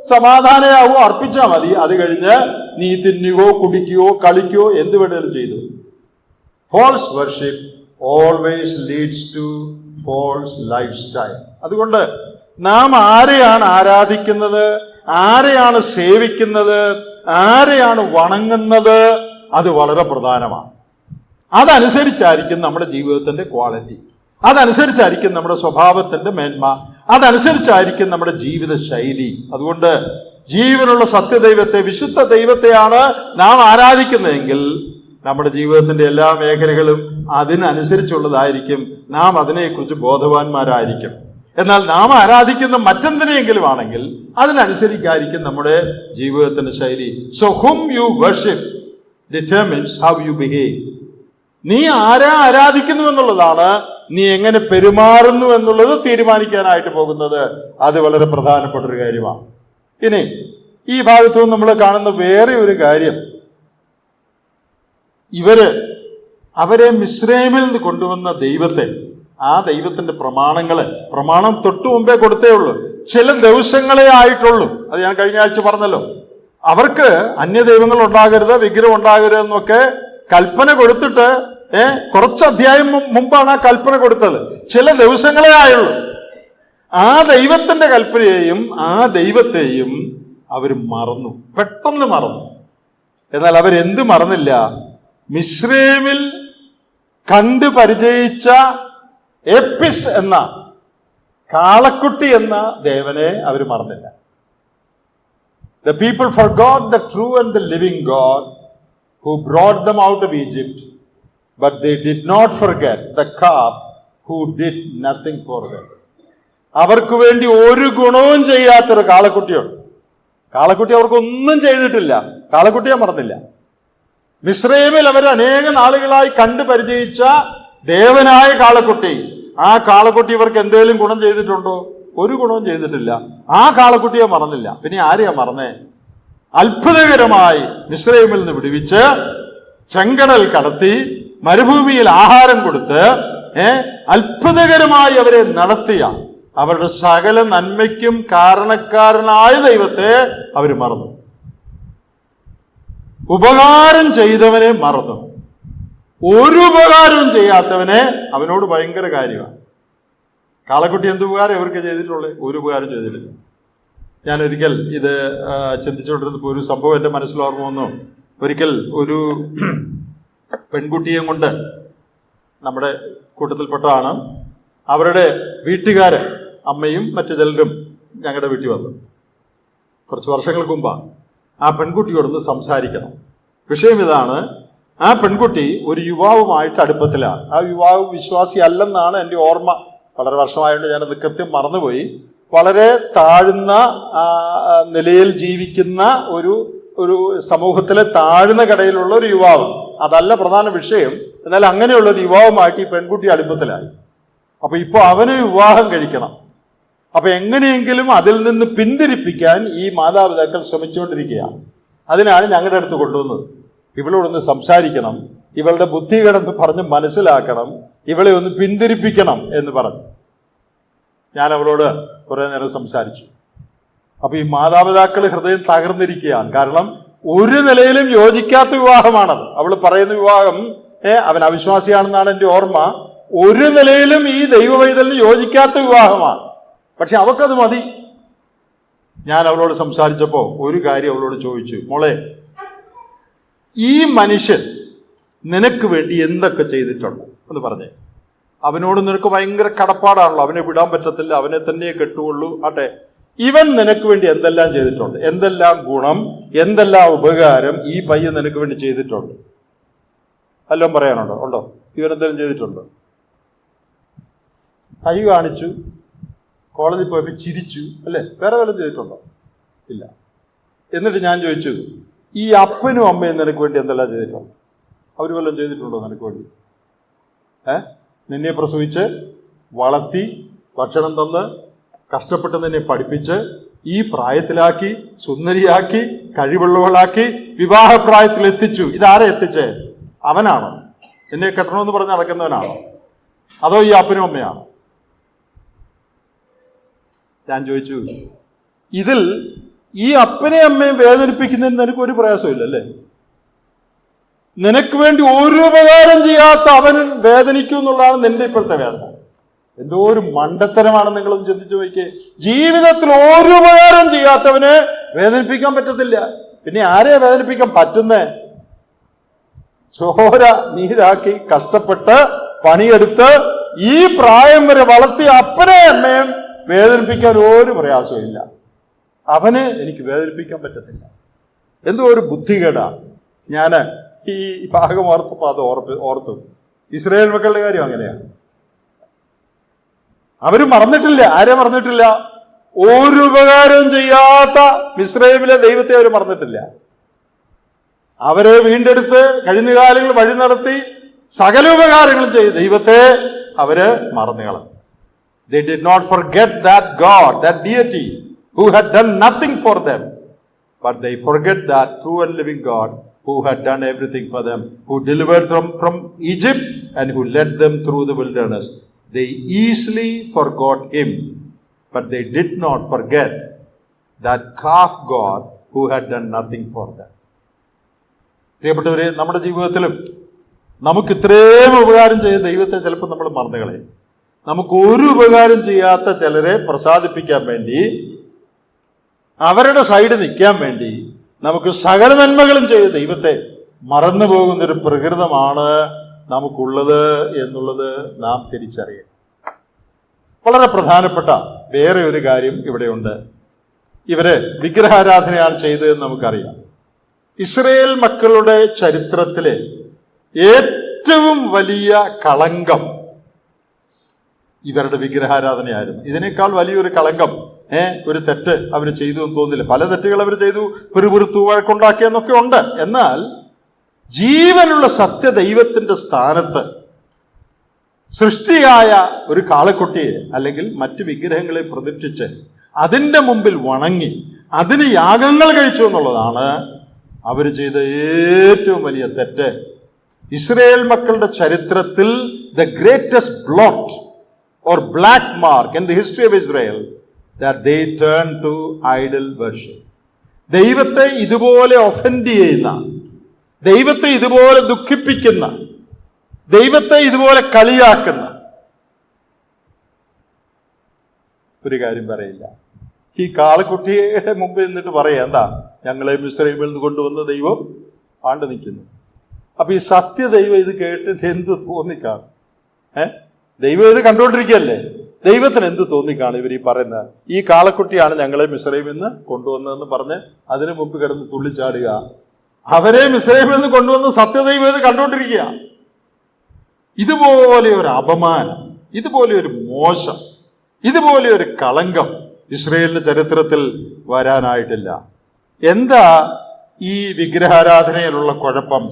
സമാധാനയാവോ അർപ്പിച്ചാൽ മതി. അത് കഴിഞ്ഞ് നീ തിന്നുകയോ കുടിക്കുകയോ കളിക്കുകയോ എന്ത് വേണേലും ചെയ്തു. False worship always leads to false life style. അതുകൊണ്ട് നാം ആരെയാണ് ആരാധിക്കുന്നത്, ആരെയാണ് സേവിക്കുന്നത്, ആരെയാണ് വണങ്ങുന്നത്, അത് വളരെ പ്രധാനമാണ്. അതനുസരിച്ചായിരിക്കും നമ്മുടെ ജീവിതത്തിന്റെ ക്വാളിറ്റി, അതനുസരിച്ചായിരിക്കും നമ്മുടെ സ്വഭാവത്തിന്റെ മേന്മ, അതനുസരിച്ചായിരിക്കും നമ്മുടെ ജീവിത ശൈലി. അതുകൊണ്ട് ജീവനുള്ള സത്യദൈവത്തെ, വിശുദ്ധ ദൈവത്തെയാണ് നാം ആരാധിക്കുന്നതെങ്കിൽ നമ്മുടെ ജീവിതത്തിന്റെ എല്ലാ മേഖലകളും അതിനനുസരിച്ചുള്ളതായിരിക്കും. നാം അതിനെക്കുറിച്ച് ബോധവാന്മാരായിരിക്കും. എന്നാൽ നാം ആരാധിക്കുന്ന മറ്റെന്തിനെങ്കിലും ആണെങ്കിൽ അതിനനുസരിച്ചായിരിക്കും നമ്മുടെ ജീവിതത്തിന്റെ ശൈലി. So whom you worship determines how you behave. നീ ആരാ ആരാധിക്കുന്നു എന്നുള്ളതാണ് നീ എങ്ങനെ പെരുമാറുന്നു എന്നുള്ളത് തീരുമാനിക്കാനായിട്ട് പോകുന്നത്. അത് വളരെ പ്രധാനപ്പെട്ട ഒരു കാര്യമാണ്. ഇനി ഈ ഭാഗത്തു നിന്ന് നമ്മൾ കാണുന്ന വേറെ ഒരു കാര്യം, അവരെ മിസ്രൈമിൽ നിന്ന് കൊണ്ടുവന്ന ദൈവത്തെ, ആ ദൈവത്തിന്റെ പ്രമാണം തൊട്ടു മുമ്പേ കൊടുത്തേ ഉള്ളൂ. ചില ദിവസങ്ങളെ ആയിട്ടുള്ളൂ. അത് ഞാൻ കഴിഞ്ഞ ആഴ്ച പറഞ്ഞല്ലോ. അവർക്ക് അന്യദൈവങ്ങൾ ഉണ്ടാകരുത്, വിഗ്രഹം ഉണ്ടാകരുത് എന്നൊക്കെ കൽപ്പന കൊടുത്തിട്ട് കുറച്ച് അധ്യായം മുമ്പാണ് ആ കൽപ്പന കൊടുത്തത്. ചില ദിവസങ്ങളെ ആയുള്ളൂ. ആ ദൈവത്തിന്റെ കൽപ്പനയെയും ആ ദൈവത്തെയും അവർ മറന്നു, പെട്ടെന്ന് മറന്നു. എന്നാൽ അവരെന്ത് മറന്നില്ല? മിസ്രൈമിൽ കണ്ടു പരിചയിച്ച എപ്പിസ് എന്ന കാളക്കുട്ടി എന്ന ദേവനെ അവർ മറന്നില്ല. The people forgot the true and the living God who brought them out of Egypt, but they did not forget the calf who did nothing for them. അവർക്ക് വേണ്ടി ഒരു ഗുണവും ചെയ്യാത്തൊരു കാളക്കുട്ടിയുണ്ട്. കാളക്കുട്ടി അവർക്കൊന്നും ചെയ്തിട്ടില്ല. കാളക്കുട്ടിയെ മറന്നില്ല. മിസ്രൈമിൽ അവർ അനേക നാളുകളായി കണ്ടു പരിചയിച്ച ദേവനായ കാളക്കുട്ടി, ആ കാളക്കുട്ടി ഇവർക്ക് എന്തെങ്കിലും ഗുണം ചെയ്തിട്ടുണ്ടോ? ഒരു ഗുണവും ചെയ്തിട്ടില്ല. ആ കാളക്കുട്ടിയെ മറന്നില്ല. പിന്നെ ആരെയാ മറന്നേ? അത്ഭുതകരമായി മിസ്രൈമിൽ നിന്ന് വിടുവിച്ച് ചെങ്കടൽ കടത്തി മരുഭൂമിയിൽ ആഹാരം കൊടുത്ത് അത്ഭുതകരമായി അവരെ നടത്തിയ അവരുടെ സകല നന്മയ്ക്കും കാരണക്കാരനായ ദൈവത്തെ അവർ മറന്നു. ഉപകാരം ചെയ്തവനെ മറന്നു. ഒരു ഉപകാരവും ചെയ്യാത്തവനെ അവനോട് ഭയങ്കര കാര്യമാണ്. കാളക്കുട്ടി എന്ത് ഉപകാരം ഇവർക്ക് ചെയ്തിട്ടുള്ളേ? ഒരു ഉപകാരം ചെയ്തിട്ടില്ല. ഞാൻ ഒരിക്കൽ ഇത് ചിന്തിച്ചുകൊണ്ടിരുന്നപ്പോൾ ഒരു സംഭവം എൻ്റെ മനസ്സിൽ ഓർമ്മ വന്നു. ഒരിക്കൽ ഒരു പെൺകുട്ടിയെ കൊണ്ട്, നമ്മുടെ കൂട്ടത്തിൽപ്പെട്ടതാണ്, അവരുടെ വീട്ടുകാര് അമ്മയും മറ്റു ചിലരും ഞങ്ങളുടെ വീട്ടിൽ വന്നു. കുറച്ച് വർഷങ്ങൾക്ക് മുമ്പാണ്. ആ പെൺകുട്ടിയോടൊന്ന് സംസാരിക്കണം. വിഷയം ഇതാണ്: ആ പെൺകുട്ടി ഒരു യുവാവുമായിട്ട് അടുപ്പത്തിലാണ്. ആ യുവാവ് വിശ്വാസി അല്ലെന്നാണ് എൻ്റെ ഓർമ്മ. വളരെ വർഷമായതുകൊണ്ട് ഞാനത് കൃത്യം മറന്നുപോയി. വളരെ താഴ്ന്ന നിലയിൽ ജീവിക്കുന്ന ഒരു സമൂഹത്തിലെ താഴ്ന്ന കടയിലുള്ള ഒരു യുവാവ്. അതല്ല പ്രധാന വിഷയം. എന്നാൽ അങ്ങനെയുള്ള ഒരു യുവാവുമായിട്ട് ഈ പെൺകുട്ടി അടുപ്പത്തിലായി. അപ്പൊ ഇപ്പോൾ അവന് വിവാഹം കഴിക്കണം. അപ്പൊ എങ്ങനെയെങ്കിലും അതിൽ നിന്ന് പിന്തിരിപ്പിക്കാൻ ഈ മാതാപിതാക്കൾ ശ്രമിച്ചുകൊണ്ടിരിക്കുകയാണ്. അതിനാണ് ഞങ്ങളുടെ അടുത്ത് കൊണ്ടുവന്നത്. ഇവളോടൊന്ന് സംസാരിക്കണം, ഇവളുടെ ബുദ്ധി കിടന്ന് പറഞ്ഞ് മനസ്സിലാക്കണം, ഇവളെ ഒന്ന് പിന്തിരിപ്പിക്കണം എന്ന് പറഞ്ഞു. ഞാൻ അവളോട് കുറെ നേരം സംസാരിച്ചു. അപ്പൊ ഈ മാതാപിതാക്കൾ ഹൃദയം തകർന്നിരിക്കുകയാണ്. കാരണം ഒരു നിലയിലും യോജിക്കാത്ത വിവാഹമാണത്. അവൾ പറയുന്ന വിവാഹം അവൻ അവിശ്വാസിയാണെന്നാണ് എൻ്റെ ഓർമ്മ. ഒരു നിലയിലും ഈ ദൈവവൈതലിന് യോജിക്കാത്ത വിവാഹമാണ്. പക്ഷെ അവക്കത് മതി. ഞാൻ അവളോട് സംസാരിച്ചപ്പോൾ ഒരു കാര്യം അവളോട് ചോദിച്ചു: മോളെ, ഈ മനുഷ്യൻ നിനക്ക് വേണ്ടി എന്തൊക്കെ ചെയ്തിട്ടുണ്ട് എന്ന് പറഞ്ഞേ. അവനോട് നിനക്ക് ഭയങ്കര കടപ്പാടാണല്ലോ, അവനെ വിടാൻ പറ്റത്തില്ല, അവനെ തന്നെ കെട്ടുകൊള്ളൂ. ആട്ടെ, ഇവൻ നിനക്ക് വേണ്ടി എന്തെല്ലാം ചെയ്തിട്ടുണ്ട്? എന്തെല്ലാം ഗുണം, എന്തെല്ലാം ഉപകാരം ഈ പയ്യൻ നിനക്ക് വേണ്ടി ചെയ്തിട്ടുണ്ട്? വല്ലതും പറയാനുണ്ടോ? ഉണ്ടോ? ഇവൻ എന്തെങ്കിലും ചെയ്തിട്ടുണ്ടോ? കൈ കാണിച്ചു, കോളേജിൽ പോയപ്പോൾ ചിരിച്ചു, അല്ലേ? വേറെ വല്ലതും ചെയ്തിട്ടുണ്ടോ? ഇല്ല. എന്നിട്ട് ഞാൻ ചോദിച്ചു, ഈ അപ്പനും അമ്മയും നിനക്ക് വേണ്ടി എന്തെല്ലാം ചെയ്തിട്ടുണ്ടോ? അവർ വല്ലതും ചെയ്തിട്ടുണ്ടോ നിനക്ക് വേണ്ടി? നിന്നെ പ്രസവിച്ച് വളർത്തി ഭക്ഷണം തന്ന് കഷ്ടപ്പെട്ട് നിന്നെ പഠിപ്പിച്ച് ഈ പ്രായത്തിലാക്കി, സുന്ദരിയാക്കി, കഴിവുള്ളവളാക്കി, വിവാഹപ്രായത്തിൽ എത്തിച്ചു. ഇതാരെ എത്തിച്ചേ? അവനാണോ? എന്നെ കെട്ടണമെന്ന് പറഞ്ഞ് നടക്കുന്നവനാണോ? അതോ ഈ അപ്പനും അമ്മയാണോ? ഞാൻ ചോദിച്ചു, ഇതിൽ ഈ അപ്പനെയും അമ്മയും വേദനിപ്പിക്കുന്നതിന് നിനക്ക് ഒരു പ്രയാസമില്ലല്ലേ? നിനക്ക് വേണ്ടി ഒരു ഉപകാരം ചെയ്യാത്ത അവൻ വേദനിക്കും എന്നുള്ളതാണ് നിന്റെ ഇപ്പോഴത്തെ വേദന. എന്തോ ഒരു മണ്ടത്തരമാണ്. നിങ്ങളൊന്ന് ചിന്തിച്ചു നോക്കിയേ. ജീവിതത്തിൽ ഒരു ഉപകാരം ചെയ്യാത്തവനെ വേദനിപ്പിക്കാൻ പറ്റത്തില്ല. പിന്നെ ആരെയാ വേദനിപ്പിക്കാൻ പറ്റുന്നേ? ചോര നീരാക്കി കഷ്ടപ്പെട്ട് പണിയെടുത്ത് ഈ പ്രായം വരെ വളർത്തിയ അപ്പനെ അമ്മയും വേദനിപ്പിക്കാൻ ഒരു പ്രയാസവും ഇല്ല. അവന് എനിക്ക് വേദനിപ്പിക്കാൻ പറ്റത്തില്ല. എന്തോ ഒരു ബുദ്ധികേടാണ്. ഞാൻ ഈ ഭാഗം ഓർത്തപ്പോൾ അത് ഓർത്തു. ഇസ്രായേൽ മക്കളുടെ കാര്യം അങ്ങനെയാണ്. അവര് മറന്നിട്ടില്ല. ആരെ മറന്നിട്ടില്ല? ഒരു ഉപകാരവും ചെയ്യാത്ത മിസ്രൈമിലെ ദൈവത്തെ അവർ മറന്നിട്ടില്ല. അവരെ വീണ്ടെടുത്ത് കഴിഞ്ഞ കാലങ്ങൾ വഴി നടത്തി സകല ഉപകാരങ്ങളും ചെയ്ത ദൈവത്തെ അവര് മറന്നുകളഞ്ഞു. They did not forget that God, that deity who had done nothing for them, but they forget that true and living God who had done everything for them, who delivered them from Egypt and who led them through the wilderness. They easily forgot him, but they did not forget that calf God who had done nothing for them. പ്രിയപ്പെട്ടവരെ, നമ്മുടെ ജീവിതത്തിലും നമുക്ക് ഇത്രയും ഉപകാരം ചെയ്ത ദൈവത്തെ ചിലപ്പോൾ നമ്മൾ മറന്നുകളയും. നമുക്ക് ഒരു ഉപകാരം ചെയ്യാത്ത ചിലരെ പ്രസാദിപ്പിക്കാൻ വേണ്ടി, അവരുടെ സൈഡ് നിൽക്കാൻ വേണ്ടി നമുക്ക് സകല നന്മകളും ചെയ്ത ദൈവത്തെ മറന്നു പോകുന്നൊരു പ്രകൃതമാണ് നമുക്കുള്ളത് എന്നുള്ളത് നാം തിരിച്ചറിയണം. വളരെ പ്രധാനപ്പെട്ട വേറെ ഒരു കാര്യം ഇവിടെയുണ്ട്. ഇവര് വിഗ്രഹാരാധനയാണ് ചെയ്തതെന്ന് നമുക്കറിയാം. ഇസ്രയേൽ മക്കളുടെ ചരിത്രത്തിലെ ഏറ്റവും വലിയ കളങ്കം ഇവരുടെ വിഗ്രഹാരാധനയായിരുന്നു. ഇതിനേക്കാൾ വലിയൊരു കളങ്കം ഒരു തെറ്റ് അവർ ചെയ്തു എന്ന് തോന്നുന്നില്ല. പല തെറ്റുകൾ അവർ ചെയ്തു, പെറുപെറുത്തു, വഴക്കുണ്ടാക്കിയെന്നൊക്കെ ഉണ്ട്. എന്നാൽ ജീവനുള്ള സത്യദൈവത്തിന്റെ സ്ഥാനത്ത് സൃഷ്ടിയായ ഒരു കാളക്കുട്ടിയെ അല്ലെങ്കിൽ മറ്റു വിഗ്രഹങ്ങളെ പ്രതിഷ്ഠിച്ച് അതിൻ്റെ മുമ്പിൽ വണങ്ങി അതിന് യാഗങ്ങൾ കഴിച്ചു എന്നുള്ളതാണ് അവർ ചെയ്ത ഏറ്റവും വലിയ തെറ്റ്. ഇസ്രയേൽ മക്കളുടെ ചരിത്രത്തിൽ the greatest blot or black mark in the history of Israel that they turned to idol worship. ദൈവത്തെ ഇതുപോലെ ഒഫൻഡ് ചെയ്യുന്ന, ദൈവത്തെ ഇതുപോലെ ദുഃഖിപ്പിക്കുന്ന, ദൈവത്തെ ഇതുപോലെ കളിയാക്കുന്ന ഒരു കാര്യം പറയില്ല. ഈ കാളക്കുട്ടിയുടെ മുമ്പ് നിന്നിട്ട് പറയാ, എന്താ ഞങ്ങളെ മിസ്രൈമിൽ നിന്ന് കൊണ്ടുവന്ന ദൈവം ആണ്ട് നിൽക്കുന്നു. അപ്പൊ ഈ സത്യദൈവം ഇത് കേട്ടിട്ട് എന്ത് തോന്നിക്കാണും? ദൈവം ഇത് കണ്ടുകൊണ്ടിരിക്കുകയല്ലേ. ദൈവത്തിന് എന്ത് തോന്നിക്കാണ് ഇവർ ഈ പറയുന്നത്? ഈ കാളക്കുട്ടിയാണ് ഞങ്ങളെ മിസ്രൈമിൽ നിന്ന് കൊണ്ടുവന്നതെന്ന് പറഞ്ഞ് അതിനു മുമ്പ് കിടന്ന് തുള്ളിച്ചാടുക. അവരെ മിസ്രൈമിൽ നിന്ന് കൊണ്ടുവന്ന് സത്യദൈവം ഇത് കണ്ടുകൊണ്ടിരിക്കുക. ഇതുപോലെ ഒരു അപമാനം, ഇതുപോലെ ഒരു മോശം, ഇതുപോലെ ഒരു കളങ്കം ഇസ്രയേലിന്റെ ചരിത്രത്തിൽ വരാനായിട്ടില്ല. എന്താ ഈ വിഗ്രഹാരാധനയിലുള്ള കുഴപ്പം?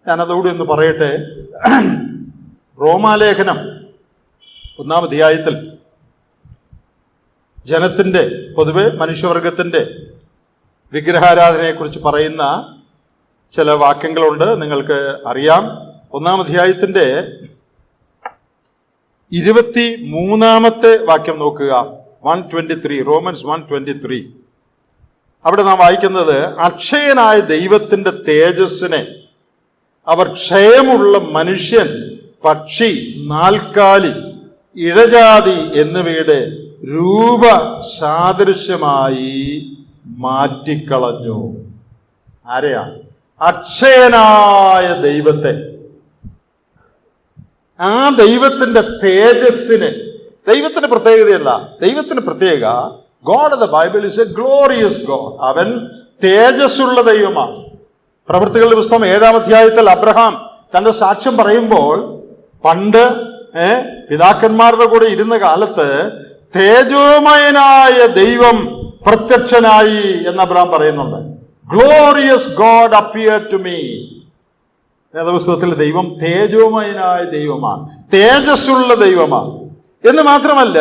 ഞാനതോടെ ഒന്ന് പറയട്ടെ. റോമാലേഖനം 1-ാം അധ്യായത്തിൽ ജനത്തിന്റെ, പൊതുവെ മനുഷ്യവർഗത്തിന്റെ വിഗ്രഹാരാധനയെക്കുറിച്ച് പറയുന്ന ചില വാക്യങ്ങളുണ്ട്, നിങ്ങൾക്ക് അറിയാം. 1-ാം അധ്യായത്തിന്റെ 23-ാമത്തെ വാക്യം നോക്കുക. 1:23, റോമൻസ് 1:23. അവിടെ നാം വായിക്കുന്നത്, അക്ഷയനായ ദൈവത്തിന്റെ തേജസ്സിനെ അവർ ക്ഷയമുള്ള മനുഷ്യൻ, പക്ഷി, നാൽക്കാലി, ഇഴജാതി എന്നിവയുടെ രൂപസാദൃശ്യമായി മാറ്റിക്കളഞ്ഞു. ആരെയാ? അക്ഷയനായ ദൈവത്തെ. ആ ദൈവത്തിന്റെ തേജസ്സിന്, ദൈവത്തിന്റെ പ്രത്യേകതയല്ല, ദൈവത്തിന് പ്രത്യേക, God of the Bible is A glorious God. അവൻ തേജസ്സുള്ള ദൈവമാണ്. പ്രവൃത്തികളുടെ പുസ്തകം 7-ാം അധ്യായത്തിൽ അബ്രഹാം തന്റെ സാക്ഷ്യം പറയുമ്പോൾ, പണ്ട് പിതാക്കന്മാരുടെ കൂടെ ഇരുന്ന കാലത്ത് തേജോമയനായ ദൈവം പ്രത്യക്ഷനായി എന്ന് അബ്രഹാം പറയുന്നുണ്ട്. Glorious God appeared to me. വേദപുസ്തകത്തിൽ ദൈവം തേജോമയനായ ദൈവമാണ്, തേജസ്സുള്ള ദൈവമാണ്. എന്ന് മാത്രമല്ല,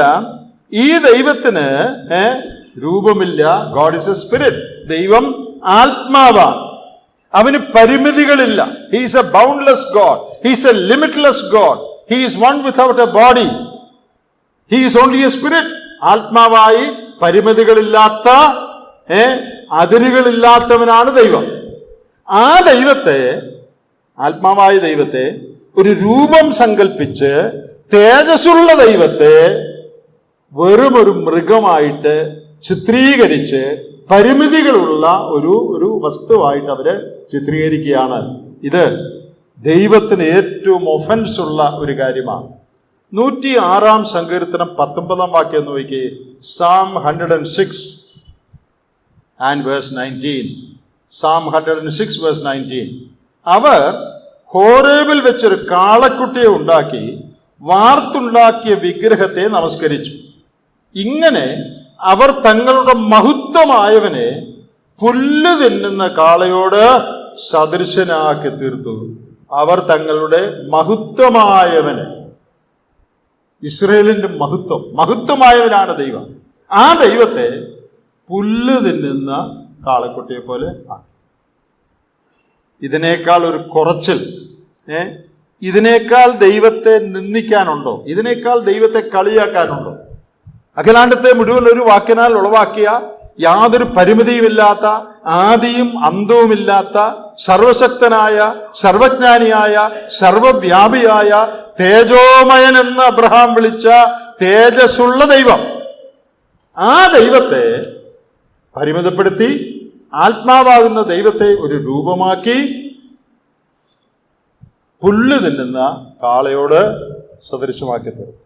ഈ ദൈവത്തിന് രൂപമില്ല. God is a spirit. ദൈവം ആത്മാവാണ്. അവന് പരിമിതികളില്ല. He is a boundless God. He is a limitless God. He is one without a body. He is only a spirit. ആത്മാവായി പരിമിതികളില്ലാത്ത, അതിരുകളില്ലാത്തവനാണ് ദൈവം. ആ ദൈവത്തെ, ആത്മാവായ ദൈവത്തെ ഒരു രൂപം സങ്കല്പിച്ച് തേജസ്സുള്ള ദൈവത്തെ വെറുമൊരു മൃഗമായിട്ട് ചിത്രീകരിച്ച് പരിമിതികളുള്ള ഒരു വസ്തുവായിട്ട് അവര് ചിത്രീകരിക്കുകയാണ്. ഇത് ദൈവത്തിന് ഏറ്റവും ഒഫൻസ് ഉള്ള ഒരു കാര്യമാണ്. 106-ാം സങ്കീർത്തനം 19-ാം വാക്യം എന്ന് നോക്കി. Psalm 106 and verse 19. Psalm 106 verse 19. അവർ ഹോരേബിൽ വെച്ചൊരു കാളക്കുട്ടിയെ ഉണ്ടാക്കി വാർത്തുണ്ടാക്കിയ വിഗ്രഹത്തെ നമസ്കരിച്ചു. ഇങ്ങനെ അവർ തങ്ങളുടെ മഹത്വമായവനെ പുല്ല് തിന്നുന്ന കാളയോട് സദൃശനാക്കി തീർത്തു. അവർ തങ്ങളുടെ മഹത്വമായവനെ, ഇസ്രയേലിന്റെ മഹത്വമായവനാണ് ദൈവം, ആ ദൈവത്തെ പുല്ല് തിന്നുന്ന കാളക്കുട്ടിയെ പോലെ ആക്കി. ഇതിനേക്കാൾ ഒരു കുറച്ചിൽ, ഇതിനേക്കാൾ ദൈവത്തെ നിന്ദിക്കാനുണ്ടോ? ഇതിനേക്കാൾ ദൈവത്തെ കളിയാക്കാനുണ്ടോ? അഖിലാണ്ടത്തെ മുഴുവൻ ഒരു വാക്കിനാൽ ഉളവാക്കിയ, യാതൊരു പരിമിതിയുമില്ലാത്ത, ആദിയും അന്തവുമില്ലാത്ത, സർവശക്തനായ, സർവജ്ഞാനിയായ, സർവവ്യാപിയായ, തേജോമയൻ എന്ന് അബ്രഹാം വിളിച്ച തേജസ്സുള്ള ദൈവം, ആ ദൈവത്തെ പരിമിതപ്പെടുത്തി ആത്മാവാകുന്ന ദൈവത്തെ ഒരു രൂപമാക്കി പുല്ല് തിന്നുന്ന കാളയോട് സദൃശമാക്കി തീർന്നു.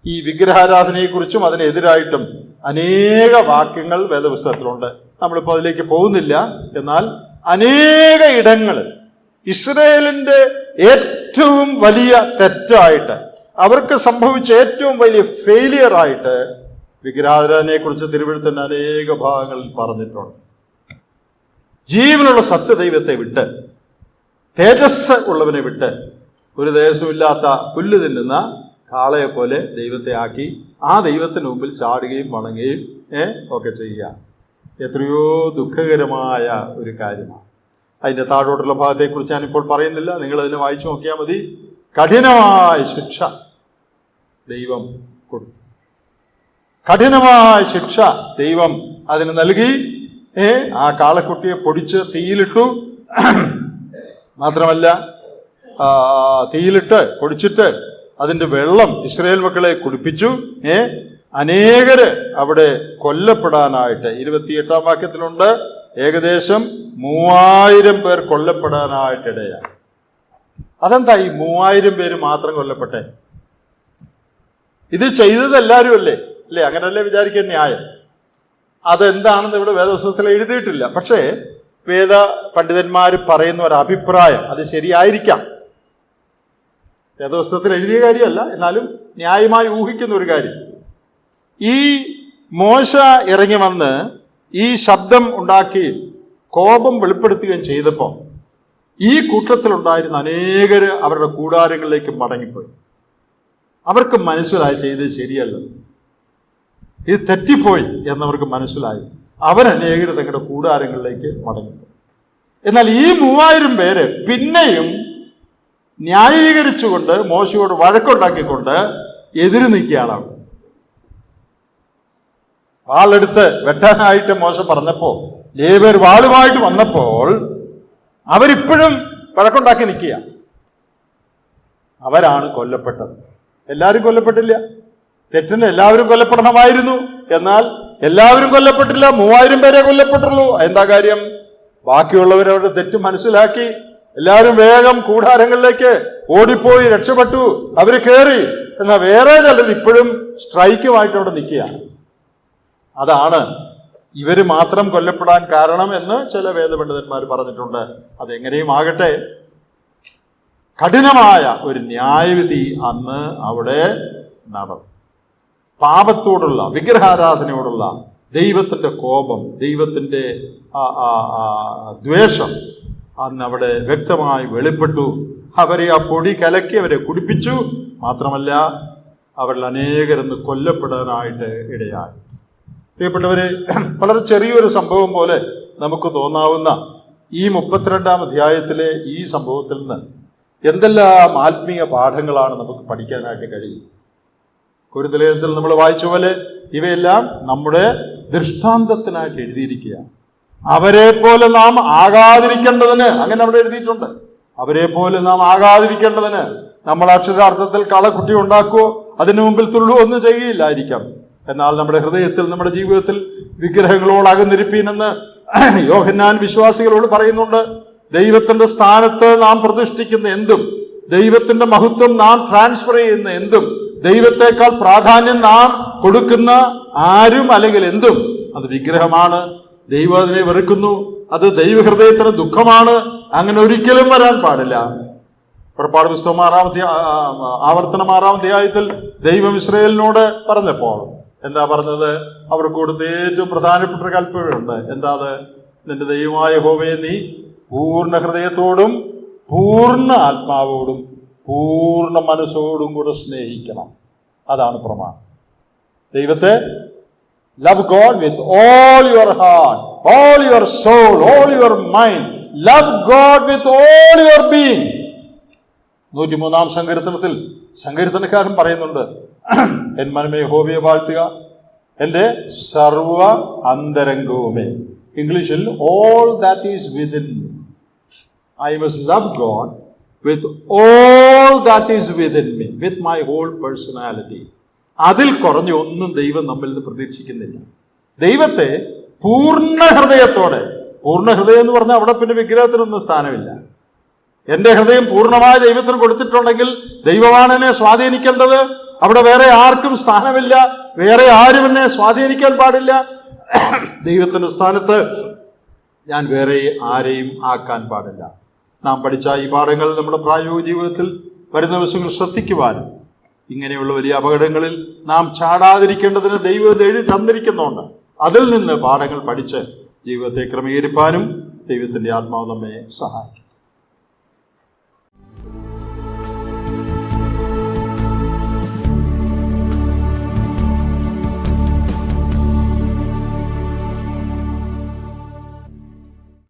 ഈ വിഗ്രഹാരാധനയെക്കുറിച്ചും അതിനെതിരായിട്ടും അനേക വാക്യങ്ങൾ വേദപുസ്തകത്തിലുണ്ട്. നമ്മളിപ്പോൾ അതിലേക്ക് പോകുന്നില്ല. എന്നാൽ അനേക ഇടങ്ങൾ ഇസ്രായേലിന്റെ ഏറ്റവും വലിയ തെറ്റായിട്ട്, അവർക്ക് സംഭവിച്ച ഏറ്റവും വലിയ ഫെയിലിയർ ആയിട്ട് വിഗ്രഹാരാധനയെ കുറിച്ച് തിരുവെഴുത്തിന്റെ അനേക ഭാഗങ്ങളിൽ പറഞ്ഞിട്ടുണ്ട്. ജീവനുള്ള സത്യദൈവത്തെ വിട്ട്, തേജസ് ഉള്ളവനെ വിട്ട്, ഒരു ദേശമില്ലാത്ത പുല്ല് തിന്നുന്ന കാളയെ പോലെ ദൈവത്തെ ആക്കി ആ ദൈവത്തിന് മുമ്പിൽ ചാടുകയും വണങ്ങുകയും ഒക്കെ ചെയ്യുക. എത്രയോ ദുഃഖകരമായ ഒരു കാര്യമാണ്. അതിൻ്റെ താഴോട്ടുള്ള ഭാഗത്തെക്കുറിച്ച് ഞാനിപ്പോൾ പറയുന്നില്ല, നിങ്ങളതിനെ വായിച്ചു നോക്കിയാൽ മതി. കഠിനമായ ശിക്ഷ ദൈവം കൊടുത്തു. കഠിനമായ ശിക്ഷ ദൈവം അതിന് നൽകി. ആ കാളക്കുട്ടിയെ പൊടിച്ച് തീയിലിട്ടു. മാത്രമല്ല, തീയിലിട്ട് പൊടിച്ചിട്ട് അതിൻ്റെ വെള്ളം ഇസ്രായേൽ മക്കളെ കുടിപ്പിച്ചു. അനേകര് അവിടെ കൊല്ലപ്പെടാനായിട്ട് 28-ാം വാക്യത്തിലുണ്ട്, ഏകദേശം 3000 പേർ കൊല്ലപ്പെടാനായിട്ടിടയായി. അതെന്താ ഈ 3000 പേര് മാത്രം കൊല്ലപ്പെട്ടെ? ഇത് ചെയ്തത് എല്ലാവരും അല്ലേ? അങ്ങനല്ലേ വിചാരിക്കാൻ ന്യായം. അതെന്താണെന്ന് ഇവിടെ വേദപുസ്തകത്തിൽ എഴുതിയിട്ടില്ല. പക്ഷേ വേദ പണ്ഡിതന്മാർ പറയുന്ന ഒരു അഭിപ്രായം അത് ശരിയായിരിക്കാം. വേദപുസ്തകത്തിൽ എഴുതിയ കാര്യമല്ല, എന്നാലും ന്യായമായി ഊഹിക്കുന്ന ഒരു കാര്യം. ഈ മോശ ഇറങ്ങി വന്ന് ഈ ശബ്ദം ഉണ്ടാക്കുകയും കോപം വെളിപ്പെടുത്തുകയും ചെയ്തപ്പോൾ ഈ കൂട്ടത്തിലുണ്ടായിരുന്ന അനേകര് അവരുടെ കൂടാരങ്ങളിലേക്ക് മടങ്ങിപ്പോയി. അവർക്ക് മനസ്സിലായി ചെയ്തത് ശരിയല്ല, ഇത് തെറ്റിപ്പോയി എന്നവർക്ക് മനസ്സിലായി. അവരനേകര് തങ്ങളുടെ കൂടാരങ്ങളിലേക്ക് മടങ്ങിപ്പോയി. എന്നാൽ ഈ 3000 പേര് പിന്നെയും ന്യായീകരിച്ചുകൊണ്ട് മോശയോട് വഴക്കുണ്ടാക്കിക്കൊണ്ട് എതിര് നിൽക്കുകയാണ്. അവിടെ വാളെടുത്ത് വെട്ടാനായിട്ട് മോശ പറഞ്ഞപ്പോൾ, ലേവ്യർ വാളുമായിട്ട് വന്നപ്പോൾ അവരിപ്പോഴും വഴക്കുണ്ടാക്കി നിൽക്കുക. അവരാണ് കൊല്ലപ്പെട്ടത്. എല്ലാവരും കൊല്ലപ്പെട്ടില്ല. തെറ്റിന് എല്ലാവരും കൊല്ലപ്പെടണമായിരുന്നു. എന്നാൽ എല്ലാവരും കൊല്ലപ്പെട്ടില്ല. 3000 പേരെ കൊല്ലപ്പെട്ടുള്ളൂ. എന്താ കാര്യം? ബാക്കിയുള്ളവരവരുടെ തെറ്റ് മനസ്സിലാക്കി എല്ലാവരും വേഗം കൂടാരങ്ങളിലേക്ക് ഓടിപ്പോയി രക്ഷപ്പെട്ടു. അവര് കയറി. എന്നാൽ വേറെ ചിലർ ഇപ്പോഴും സ്ട്രൈക്കുമായിട്ട് അവിടെ നിൽക്കുകയാണ്. അതാണ് ഇവര് മാത്രം കൊല്ലപ്പെടാൻ കാരണം എന്ന് ചില വേദപണ്ഡിതന്മാർ പറഞ്ഞിട്ടുണ്ട്. അതെങ്ങനെയും ആകട്ടെ, കഠിനമായ ഒരു ന്യായവിധി അന്ന് അവിടെ നടന്നു. പാപത്തോടുള്ള, വിഗ്രഹാരാധനയോടുള്ള ദൈവത്തിന്റെ കോപം, ദൈവത്തിന്റെ ദ്വേഷം അന്ന് അവിടെ വ്യക്തമായി വെളിപ്പെട്ടു. അവരെ ആ പൊടി കലക്കി അവരെ കുടിപ്പിച്ചു. മാത്രമല്ല, അവരിൽ അനേകരെന്ന് കൊല്ലപ്പെടാനായിട്ട് ഇടയായി. പ്രിയപ്പെട്ടവരെ, വളരെ ചെറിയൊരു സംഭവം പോലെ നമുക്ക് തോന്നാവുന്ന ഈ 32-ാം അധ്യായത്തിലെ ഈ സംഭവത്തിൽ നിന്ന് എന്തെല്ലാം ആത്മീയ പാഠങ്ങളാണ് നമുക്ക് പഠിക്കാനായിട്ട് കഴിയും. കുരുത്തലേഖനത്തിൽ നമ്മൾ വായിച്ച പോലെ ഇവയെല്ലാം നമ്മുടെ ദൃഷ്ടാന്തത്തിനായിട്ട് എഴുതിയിരിക്കുകയാണ്. അവരെ പോലെ നാം ആകാതിരിക്കേണ്ടതിന്, അങ്ങനെ അവിടെ എഴുതിയിട്ടുണ്ട്. അവരെ പോലെ നാം ആകാതിരിക്കേണ്ടതിന് നമ്മൾ അക്ഷരാർത്ഥത്തിൽ കളക്കുട്ടി ഉണ്ടാക്കുവോ, അതിനു മുമ്പിൽ തുള്ളുവോ ഒന്നും ചെയ്യുകയില്ലായിരിക്കാം. എന്നാൽ നമ്മുടെ ഹൃദയത്തിൽ, നമ്മുടെ ജീവിതത്തിൽ വിഗ്രഹങ്ങളോട് അകന്നിരിപ്പീനെന്ന് യോഹന്നാൻ വിശ്വാസികളോട് പറയുന്നുണ്ട്. ദൈവത്തിന്റെ സ്ഥാനത്ത് നാം പ്രതിഷ്ഠിക്കുന്ന എന്തും, ദൈവത്തിന്റെ മഹത്വം നാം ട്രാൻസ്ഫർ ചെയ്യുന്ന എന്തും, ദൈവത്തെക്കാൾ പ്രാധാന്യം നാം കൊടുക്കുന്ന ആരും അല്ലെങ്കിൽ എന്തും അത് വിഗ്രഹമാണ്. ദൈവം അതിനെ വെറുക്കുന്നു. അത് ദൈവഹൃദയത്തിന് ദുഃഖമാണ്. അങ്ങനെ ഒരിക്കലും വരാൻ പാടില്ല. പുറപ്പാട് പുസ്തകം ആവർത്തനം 6-ാം അധ്യായത്തിൽ ദൈവം ഇസ്രായേലിനോട് പറഞ്ഞപ്പോൾ എന്താ പറഞ്ഞത്? അവർക്ക് കൊടുത്ത ഏറ്റവും പ്രധാനപ്പെട്ട കൽപ്പനയുണ്ട്. എന്താ അത്? നിന്റെ ദൈവമായ യഹോവയെ നീ പൂർണ്ണ ഹൃദയത്തോടും പൂർണ്ണ ആത്മാവോടും പൂർണ്ണ മനസ്സോടും കൂടെ സ്നേഹിക്കണം. അതാണ് പ്രമാണം. ദൈവത്തെ love God with all your heart, all your soul, all your mind. Love God with all your being. 103-ാം സങ്കീർത്തനത്തിൽ സങ്കീർത്തനക്കാരൻ പറയുന്നുണ്ട്, എൻ മനമേ യഹോവയെ വാഴ്ത്തുക, എൻ്റെ സർവ അന്തരംഗവുമേ. ഇംഗ്ലീഷിൽ all that is within me. I must love God with all that is within me, with my whole personality. അതിൽ കുറഞ്ഞ് ഒന്നും ദൈവം നമ്മിൽ നിന്ന് പ്രതീക്ഷിക്കുന്നില്ല. ദൈവത്തെ പൂർണ്ണ ഹൃദയത്തോടെ, പൂർണ്ണ ഹൃദയം എന്ന് പറഞ്ഞാൽ അവിടെ പിന്നെ വിഗ്രഹത്തിനൊന്നും സ്ഥാനമില്ല. എൻ്റെ ഹൃദയം പൂർണ്ണമായ ദൈവത്തിന് കൊടുത്തിട്ടുണ്ടെങ്കിൽ ദൈവമാണ് എന്നെ സ്വാധീനിക്കേണ്ടത്. അവിടെ വേറെ ആർക്കും സ്ഥാനമില്ല, വേറെ ആരും എന്നെ സ്വാധീനിക്കാൻ പാടില്ല. ദൈവത്തിൻ്റെ സ്ഥാനത്ത് ഞാൻ വേറെ ആരെയും ആക്കാൻ പാടില്ല. നാം പഠിച്ച ഈ പാഠങ്ങൾ നമ്മുടെ പ്രായോഗിക ജീവിതത്തിൽ വരുന്ന ദിവസങ്ങൾ ശ്രദ്ധിക്കുവാനും ഇങ്ങനെയുള്ള വലിയ അപകടങ്ങളിൽ നാം ചാടാതിരിക്കേണ്ടതിന് ദൈവം എഴുതി തന്നിരിക്കുന്നുണ്ട്. അതിൽ നിന്ന് പാഠങ്ങൾ പഠിച്ച് ജീവിതത്തെ ക്രമീകരിപ്പാനും ദൈവത്തിൻ്റെ ആത്മാവ് നമ്മെ സഹായിക്കും.